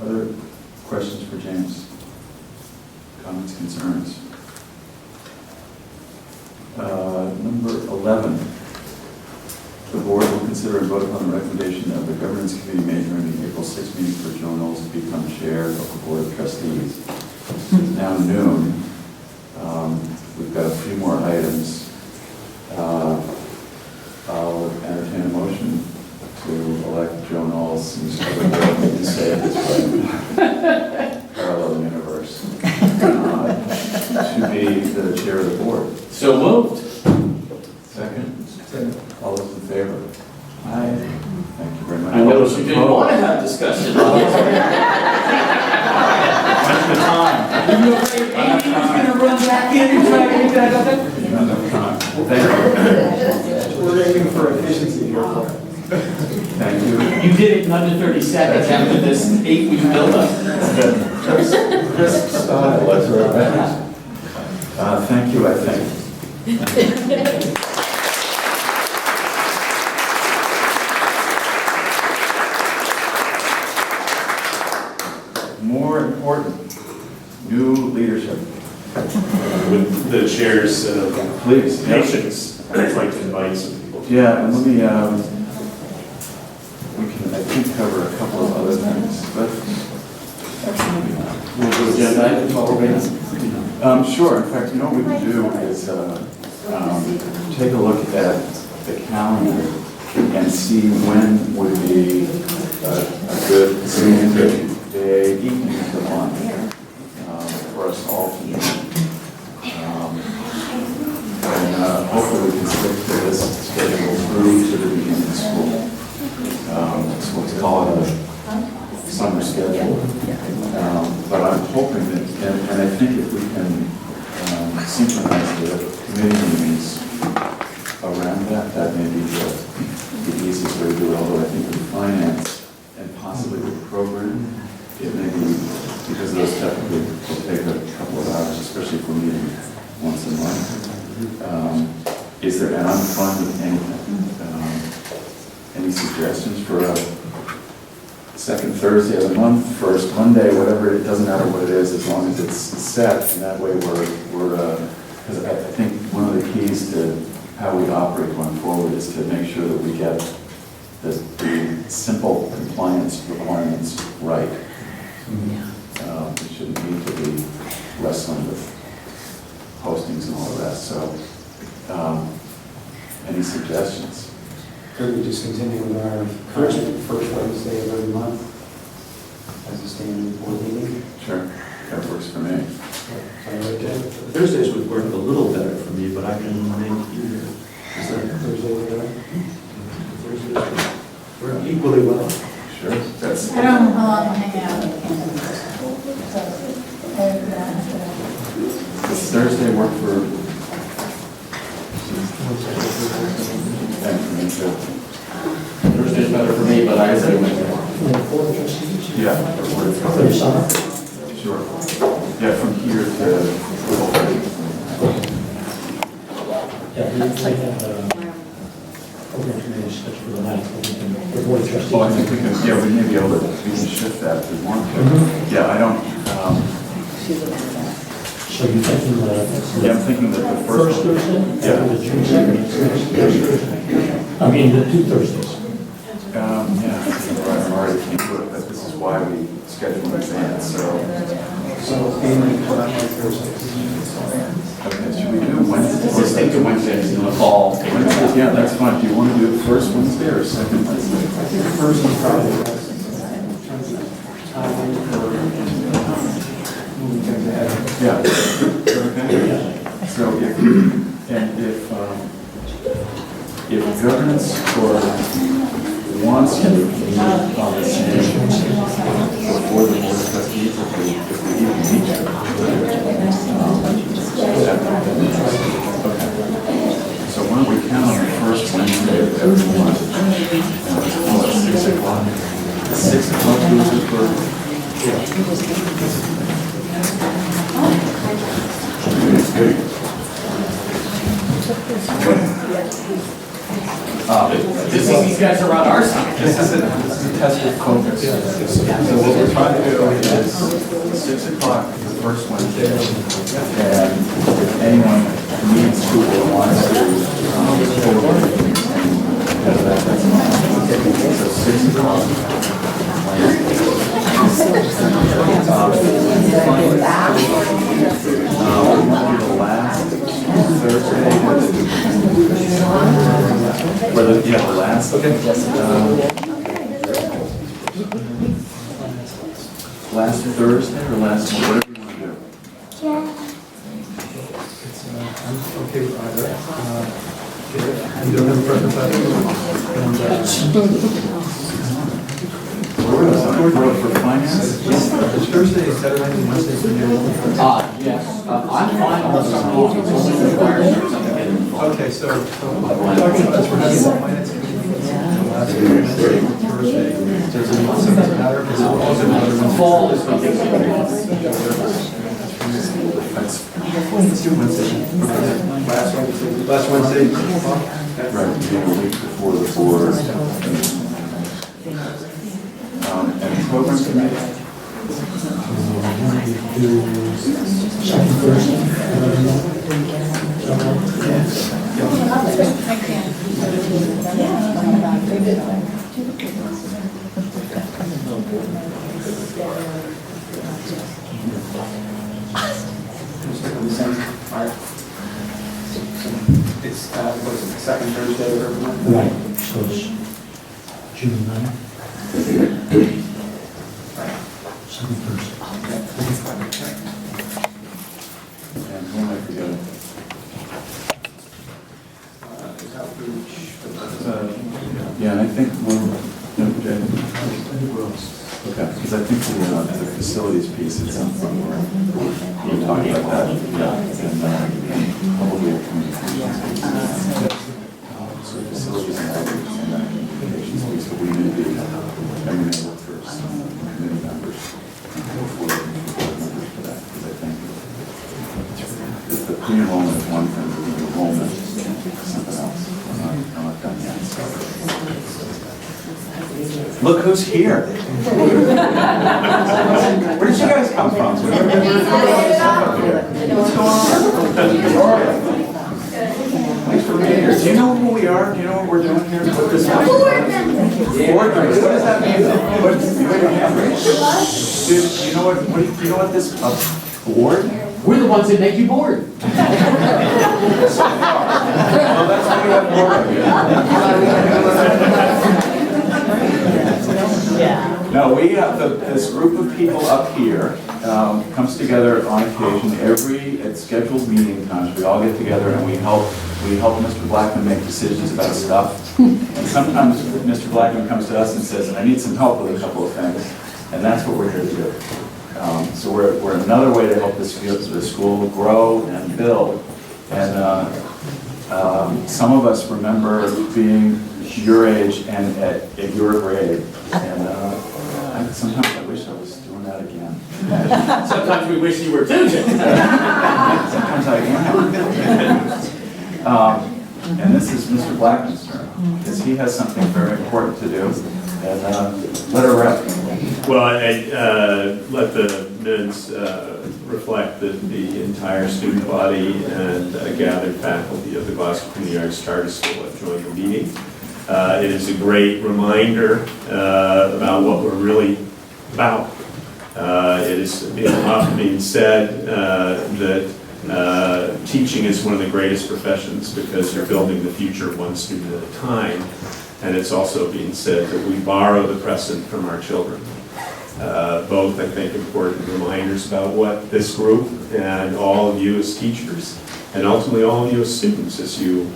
A: Other questions for James? Comments, concerns? Number 11. The board will consider and vote upon the recommendation of the governance committee made during the April 6th meeting for Joe Knowles to become chair of the board of trustees. It's now noon. We've got a few more items. I'll entertain a motion to elect Joe Knowles, who's can say it this way, parallel universe, to be the chair of the board.
E: So moved.
A: Second? Second. All those in favor? Aye. Thank you very much.
E: I noticed you didn't want to have discussion.
A: When's the time?
E: Are you afraid Amy's going to run back in and try to get that up there?
A: Enough time. Thank you.
G: We're aiming for efficiency here.
A: Thank you.
E: You did it in under 30 seconds after this 8-week buildup.
A: Crisp style, that's right. Thank you, I think. More important, new leadership.
F: With the chair's
A: Please.
F: patience, I'd like to invite some people.
A: Yeah, and let me, we can, I think, cover a couple of other things, but.
E: We'll do agenda items while we're waiting.
A: Sure, in fact, you know what we can do is, take a look at the calendar and see when would be a good day, evening of the month, for us all to meet. And hopefully we can stick to this schedule through to the beginning of school. So let's call it a summer schedule. But I'm hoping that, and I think if we can synchronize the committee meetings around that, that may be the easiest way to do it, although I think with finance and possibly with the program, it may be, because those technically will take a couple of hours, especially if we're meeting once a month. Is there, and I'm fine with anything. Any suggestions for a second Thursday of the month, first Monday, whatever, it doesn't matter what it is, as long as it's set, and that way because I think one of the keys to how we operate going forward is to make sure that we get the simple compliance requirements right. We shouldn't need to be wrestling with postings and all the rest, so any suggestions?
G: Could we just continue with our current first Wednesday of every month? standing board meeting.
A: Sure, that works for me.
H: Thursdays would work a little better for me, but I can make either. Is that
G: Thursday, whatever.
H: Thursdays work equally well?
A: Sure, that's,
B: I don't know how long we'll hang out.
A: does Thursday work for? And for me too.
E: Thursday's better for me, but I say Wednesday.
A: Yeah, that works.
I: For the summer?
A: Sure. Yeah, from here to.
I: Yeah, we have program committee scheduled for the ninth, but we can, the board of trustees.
A: Oh, I think we can, yeah, we may be able to, we can shift that if we want to. Yeah, I don't,
I: So you're thinking
A: yeah, I'm thinking that the
I: first
A: first.
I: Thursday?
A: Yeah.
I: Or the June 2nd, it's next Thursday. I mean, the two Thursdays.
A: Yeah, I'm already can't do it, but this is why we schedule in advance, so.
G: So, being Thursdays.
A: Okay, should we do Wednesday?
E: Let's just take the Wednesdays in the fall.
A: Wednesday, yeah, that's fine. Do you want to do it first Wednesday or second Wednesday?
G: First is probably the best time for moving things ahead.
A: Yeah. Okay. So if governance or wants to meet on the same before the board of trustees, if we even meet to. Okay. So why don't we count on the first Wednesday of every month? And let's call it 6 o'clock. 6 o'clock goes in for.
E: These guys are on our side.
A: This is a test of focus. So what we're trying to do is 6 o'clock the first Wednesday. And if anyone needs to or wants to, that's fine. So 6 o'clock. We want to do the last Thursday. Yeah, the last. Okay. Last Thursday or last, whatever you want to do.
D: I'm okay with either. You don't have a preference either?
A: For finance?
D: Is Thursday is better than Wednesday for you?
E: Yes, I'm fine on some
D: Okay, so talking about this, we're having the finance committee last Wednesday, Thursday. Does it matter? Because we're also another one.
E: fall is something.
A: Let's do Wednesday.
D: Last Wednesday.
A: Right, a week before the board. And program committee?
I: Second Thursday.
G: Stick on the same, all right. It's, what is it, the second Thursday of every month?
I: Right, so it's June 9th. Second Thursday.
A: And who am I forgetting?
G: Is outreach.
A: Yeah, and I think we'll, no, Jay? Okay, because I think the facilities piece is something where we're talking about that, yeah, and probably a communications piece. So facilities and outreach and that communications piece, but we may be, and we may look for some committee members before board members for that, because I think the pre-enrollment is one thing, but the enrollment is something else. I'm not done yet, so. Look who's here. Where did you guys come from? What's going on? Thanks for being here. Do you know who we are? Do you know what we're doing here? What this board members. What does that mean? Do you know what this board?
E: We're the ones that make you bored.
A: Well, that's why we have board. No, We have this group of people up here comes together on occasion. At scheduled meeting times, we all get together and we help Mr. Blackman make decisions about stuff. And sometimes Mr. Blackman comes to us and says, I need some help with a couple of things. And that's what we're here to do. So we're another way to help the school grow and build. And some of us remember being your age and at your grade. And sometimes I wish I was doing that again.
E: Sometimes we wish you were too, Jim.
A: Sometimes I am. And this is Mr. Blackman's turn, because he has something very important to do. And let her rep.
F: Well, I let the minutes reflect that the entire student body and gathered faculty of the Gloucester Community Arts Charter School have joined the meeting. It is a great reminder about what we're really about. It is often being said that teaching is one of the greatest professions because you're building the future one student at a time. And it's also being said that we borrow the present from our children. Both, I think, important reminders about what this group and all of you as teachers, and ultimately all of you as students, as you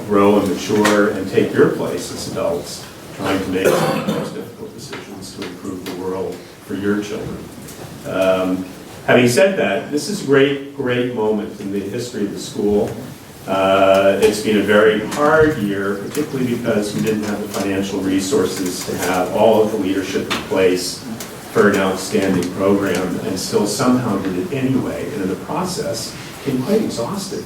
F: grow and mature and take your place as adults, trying to make some of the most difficult decisions to improve the world for your children. Having said that, this is a great moment in the history of the school. It's been a very hard year, particularly because we didn't have the financial resources to have all of the leadership in place for an outstanding program, and still somehow did it anyway, and in the process became quite exhausted.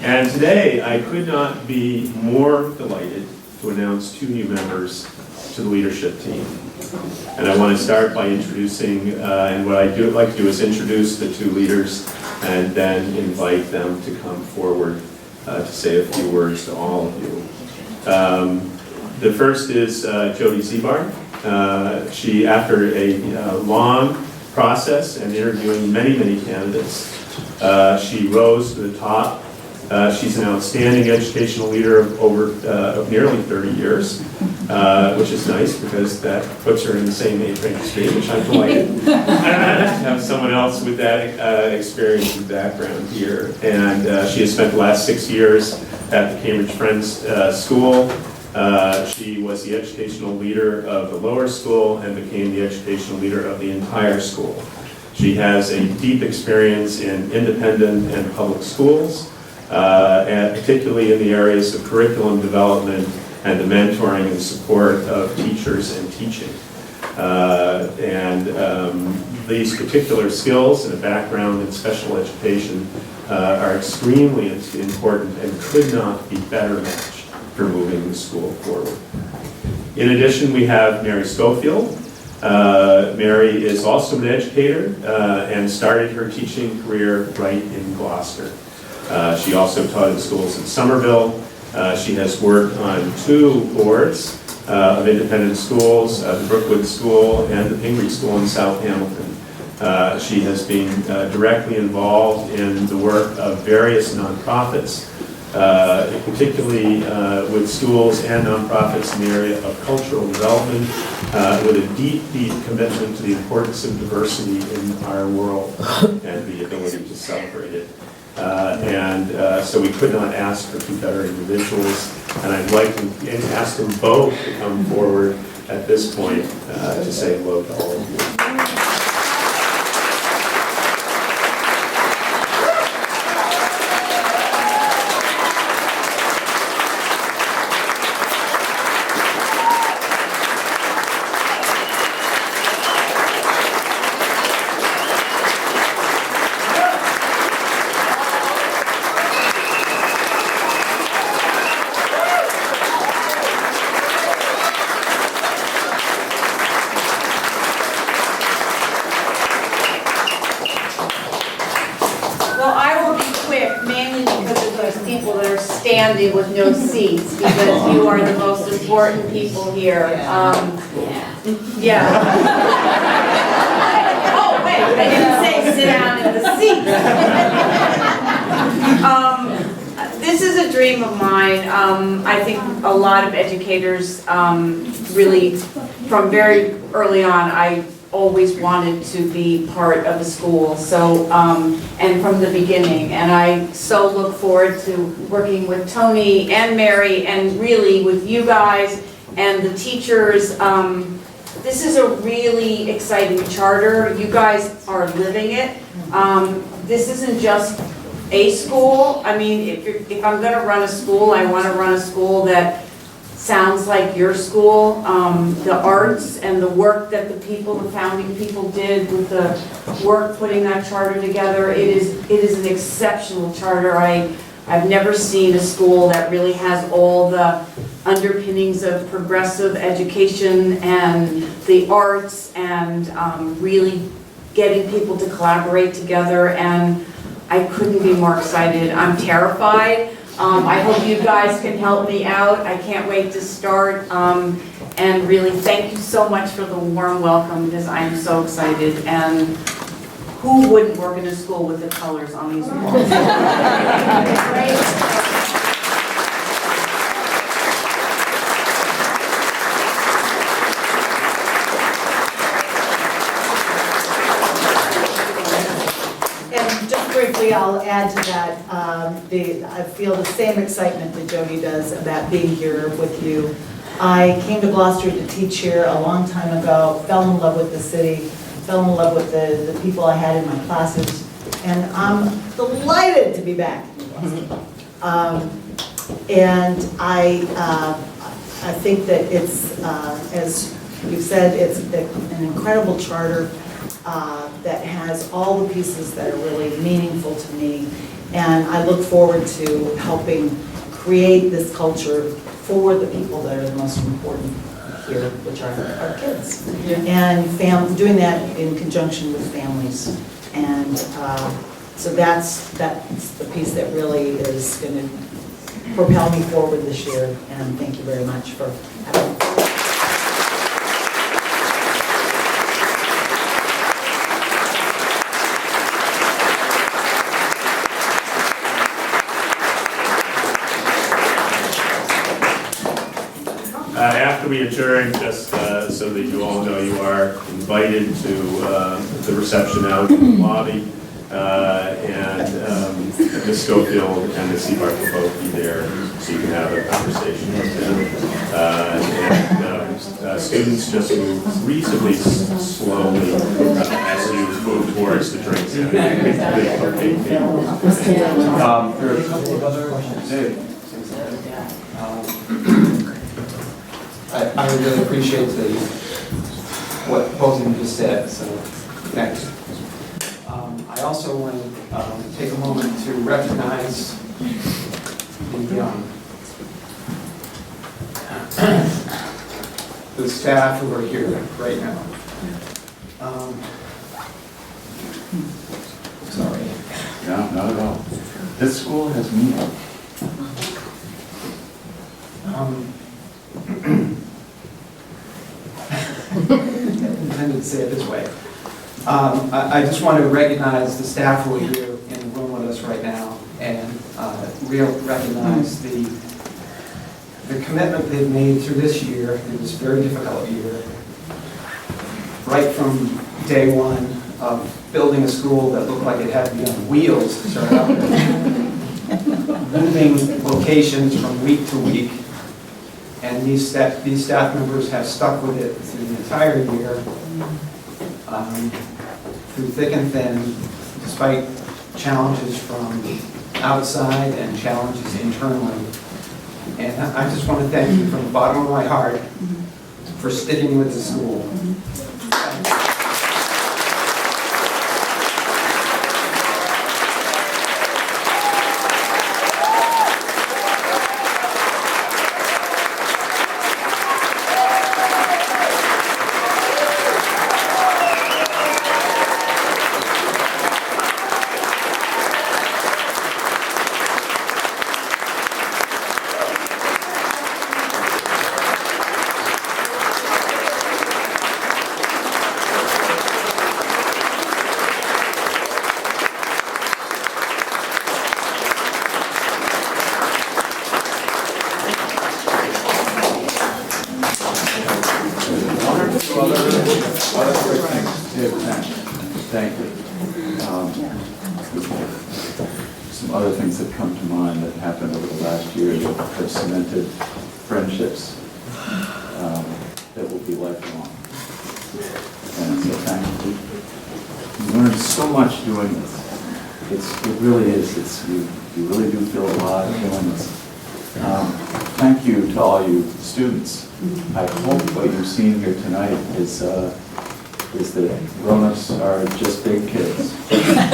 F: And today, I could not be more delighted to announce 2 new members to the leadership team. And I want to start by introducing, and what I'd like to do is introduce the 2 leaders and then invite them to come forward to say a few words to all of you. The first is Jody Zebar. She, after a long process and interviewing many candidates, she rose to the top. She's an outstanding educational leader of nearly 30 years, which is nice because that puts her in the same age range as me, which I'm delighted to have someone else with that experience and background here. And she has spent the last 6 years at the Cambridge Friends School. She was the educational leader of the lower school and became the educational leader of the entire school. She has a deep experience in independent and public schools, and particularly in the areas of curriculum development and the mentoring and support of teachers and teaching. These particular skills and a background in special education are extremely important and could not be better matched for moving the school forward. In addition, we have Mary Schofield. Mary is also an educator and started her teaching career right in Gloucester. She also taught in schools in Somerville. She has worked on 2 boards of independent schools, the Brookwood School and the Pingree School in South Hamilton. She has been directly involved in the work of various nonprofits, particularly with schools and nonprofits in the area of cultural development, with a deep commitment to the importance of diversity in our world and the ability to celebrate it. So we could not ask for 2 better individuals, and I'd like to ask them both to come forward at this point to say hello to all of you.
K: Standing with no seats because you are the most important people here. Yeah. Oh, wait, I didn't say sit down in the seat. This is a dream of mine. I think a lot of educators really from very early on, I always wanted to be part of a school, so, and from the beginning. And I so look forward to working with Tony and Mary and really with you guys and the teachers. This is a really exciting charter. You guys are living it. This isn't just a school. I mean, if I'm gonna run a school, I wanna run a school that sounds like your school. The arts and the work that the founding people did with the work putting that charter together, it is an exceptional charter. I've never seen a school that really has all the underpinnings of progressive education and the arts and really getting people to collaborate together, and I couldn't be more excited. I'm terrified. I hope you guys can help me out. I can't wait to start. And really, thank you so much for the warm welcome, because I am so excited. And who wouldn't work in a school with the colors on these walls? Great.
L: Briefly, I'll add to that. I feel the same excitement that Jody does about being here with you. I came to Gloucester to teach here a long time ago, fell in love with the city, fell in love with the people I had in my classes, and I'm delighted to be back. And I think that it's, as you've said, it's an incredible charter that has all the pieces that are really meaningful to me. And I look forward to helping create this culture for the people that are the most important here, which are our kids.
K: Yeah.
L: And doing that in conjunction with families. And so that's the piece that really is going to propel me forward this year. And thank you very much for having me.
F: After we adjourn, just so that you all know, you are invited to the reception out in the lobby, and Ms. Schofield and Ms. Seabart will both be there, so you can have a conversation with them. Students just move reasonably slowly as you move towards the drink center.
G: There are a couple of other questions. I really appreciate what both of you just said, so thanks. I also want to take a moment to recognize the staff who are here right now. Sorry.
A: No, not at all. This school has meaning.
G: Intended to say it this way. I just want to recognize the staff who are here in the room with us right now, and recognize the commitment they've made through this year, through this very difficult year, right from day one of building a school that looked like it had to be on wheels to start out with, moving locations from week to week. And these staff members have stuck with it through the entire year, through thick and thin, despite challenges from outside and challenges internally. And I just want to thank you from the bottom of my heart for sticking with the school.
A: two other quick things. Yeah, thank you. Some other things that come to mind that happened over the last year that have cemented friendships that will be lifelong. And so thank you. You learn so much doing this. It really is. You really do feel alive doing this. Thank you to all you students. I hope what you've seen here tonight is that grown-ups are just big kids. As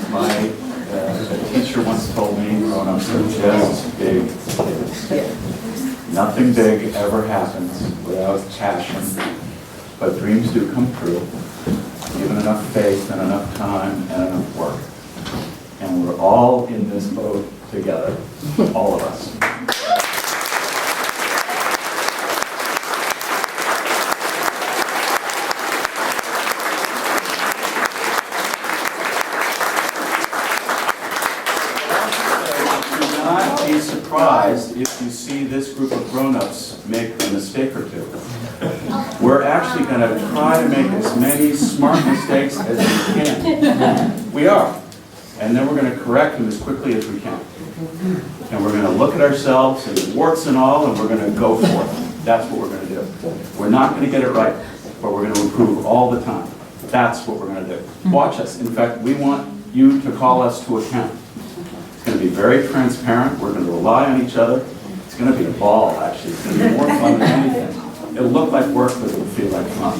A: my teacher once told me, grown-ups are just big kids. Nothing big ever happens without passion, but dreams do come true, given enough faith and enough time and enough work. And we're all in this boat together, all of us. Do not be surprised if you see this group of grown-ups make a mistake or two. We're actually going to try to make as many smart mistakes as we can. We are. And then we're going to correct them as quickly as we can. And we're going to look at ourselves and warts and all, and we're going to go for it. That's what we're going to do. We're not going to get it right, but we're going to improve all the time. That's what we're going to do. Watch us. In fact, we want you to call us to account. It's going to be very transparent. We're going to rely on each other. It's going to be a ball, actually. It's going to be more fun than anything. It'll look like work, but it'll feel like fun.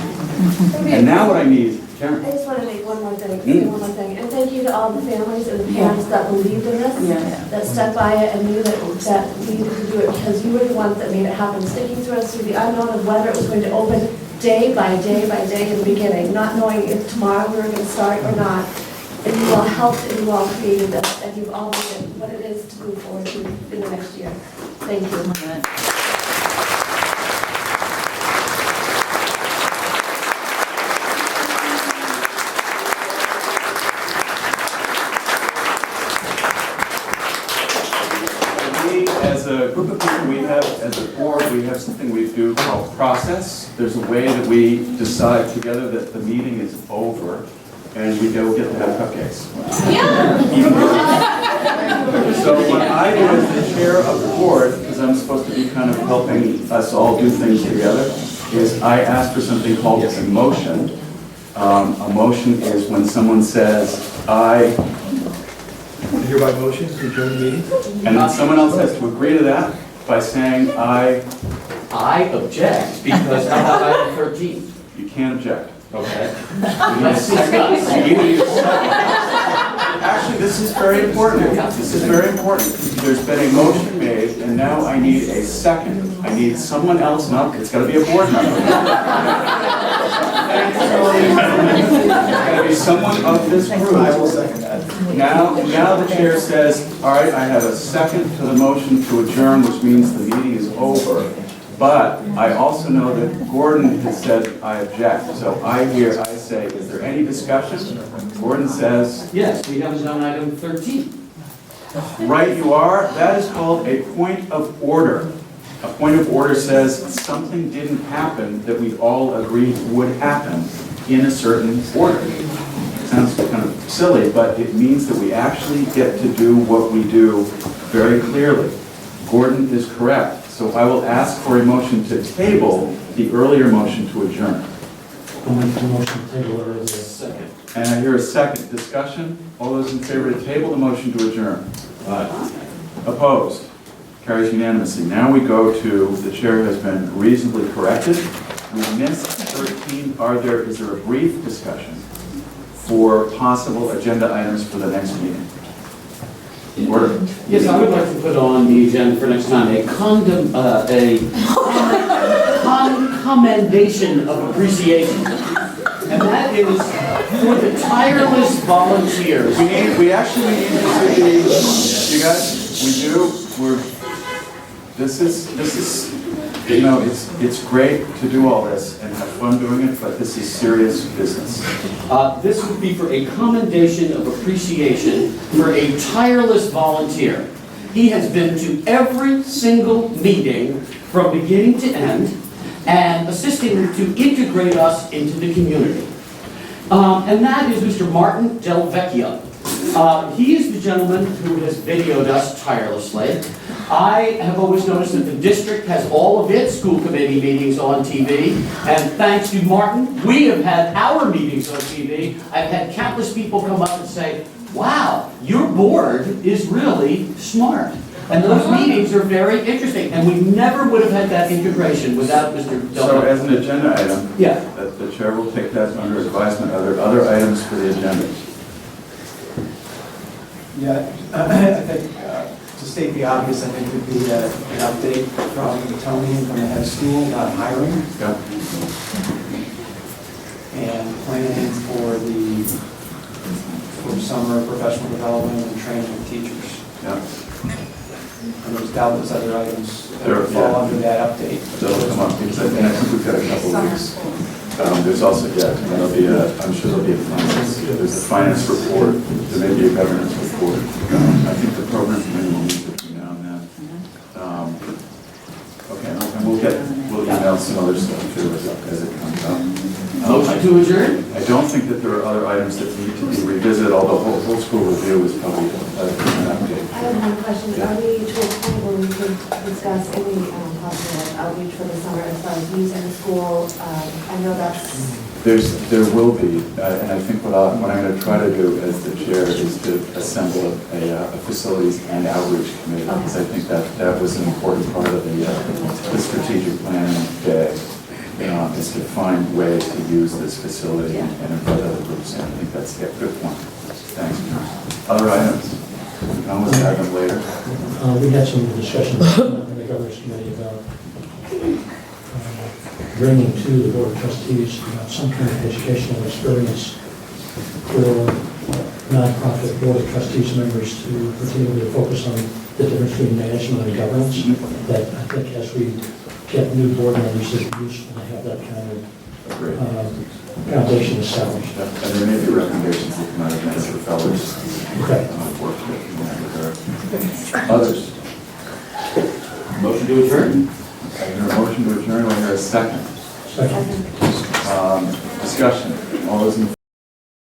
A: And now what I need, Karen.
M: I just want to make one more thing, say one more thing, and thank you to all the families and the parents that believed in this, that stuck by it and knew that we needed to do it, because you were the ones that made it happen, sticking through us through the unknown of whether it was going to open day by day by day in the beginning, not knowing if tomorrow we were going to start or not. And you all helped and you all created this, and you've all made it what it is to move forward to in the next year. Thank you.
A: As a group of people, we have, as a board, we have something we do called process. There's a way that we decide together that the meeting is over and we go get to have cupcakes. So what I do as the chair of the board, because I'm supposed to be kind of helping us all do things together, is I ask for something called a motion. A motion is when someone says, I
D: Hereby motion to adjourn the meeting.
A: and then someone else has to agree to that by saying, I
E: object because how about item 13?
A: You can't object.
E: Okay.
A: Let's discuss. Actually, this is very important. This is very important. There's been a motion made, and now I need a second. I need someone else, no, it's got to be a board member. It's got to be someone of this group.
D: I will second that.
A: Now the chair says, all right, I have a second to the motion to adjourn, which means the meeting is over. But I also know that Gordon has said, I object. So I say, is there any discussion? Gordon says,
E: Yes, we haven't done item 13.
A: right you are. That is called a point of order. A point of order says something didn't happen that we all agreed would happen in a certain order. It sounds kind of silly, but it means that we actually get to do what we do very clearly. Gordon is correct. So I will ask for a motion to table the earlier motion to adjourn.
I: I'll make the motion to table earlier.
E: Second.
A: And I hear a second. Discussion? All those in favor to table the motion to adjourn? Opposed? Carries unanimously. Now we go to, the chair has been reasonably corrected. We missed 13. Is there a brief discussion for possible agenda items for the next meeting? Order.
E: Yes, I would like to put on the agenda for next time a commendation of appreciation. And that is for the tireless volunteers.
A: We actually need to see, you guys, we do, this is, you know, it's great to do all this and have fun doing it, but this is serious business.
E: This would be for a commendation of appreciation for a tireless volunteer. He has been to every single meeting from beginning to end, and assisting to integrate us into the community. And that is Mr. Martin Del Vecchio. He is the gentleman who has videoed us tirelessly. I have always noticed that the district has all of its school committee meetings on TV, and thanks to Martin, we have had our meetings on TV. I've had countless people come up and say, wow, your board is really smart. And those meetings are very interesting, and we never would have had that integration without Mr. Del
A: So
E: Vecchio.
A: as an agenda item,
E: Yeah.
A: that the chair will take that under advisement. Are there other items for the agenda?
G: Yeah, I think, to state the obvious, I think would be an update from Tony and from the head of school about hiring
A: Yeah.
G: and planning for summer professional development and training of teachers.
A: Yeah.
G: And there's doubtless other items that
A: There-
G: would fall
A: yeah.
G: under that update.
A: That'll come up, because I think we've got a couple of weeks. There's also, yeah, there'll be I'm sure there'll be a finance, there's a finance report, there may be a governance report. I think the program committee will meet between now and then. Okay, and we'll email some other stuff too as it comes up.
E: Motion to adjourn?
A: I don't think that there are other items that need to be revisited, although whole school review is probably an update.
M: I have one question.
A: Yeah.
M: Are we to a point where we could discuss any possible outreach for the summer as far as using the school? I know that's,
A: There will be, and I think what I'm going to try to do as the chair is to assemble a facilities and outreach committee, because I think that was an important part of the strategic planning day, is to find ways to use this facility and invite other groups in. I think that's a good point. Thanks. Other items? We can always add them later.
I: We had some discussion in the governance committee about bringing to the board of trustees some kind of educational experience for nonprofit board of trustees members to continue to focus on the difference between management and governance. That I think as we get new board members, it's useful to have that kind of
A: Agreed.
I: foundation established.
A: And there may be recommendations that come out of Minister Feller's
I: Okay.
A: work in that regard. Others?
E: Motion to adjourn?
A: I hear a motion to adjourn. I hear a second.
I: Second.
A: Discussion. All those in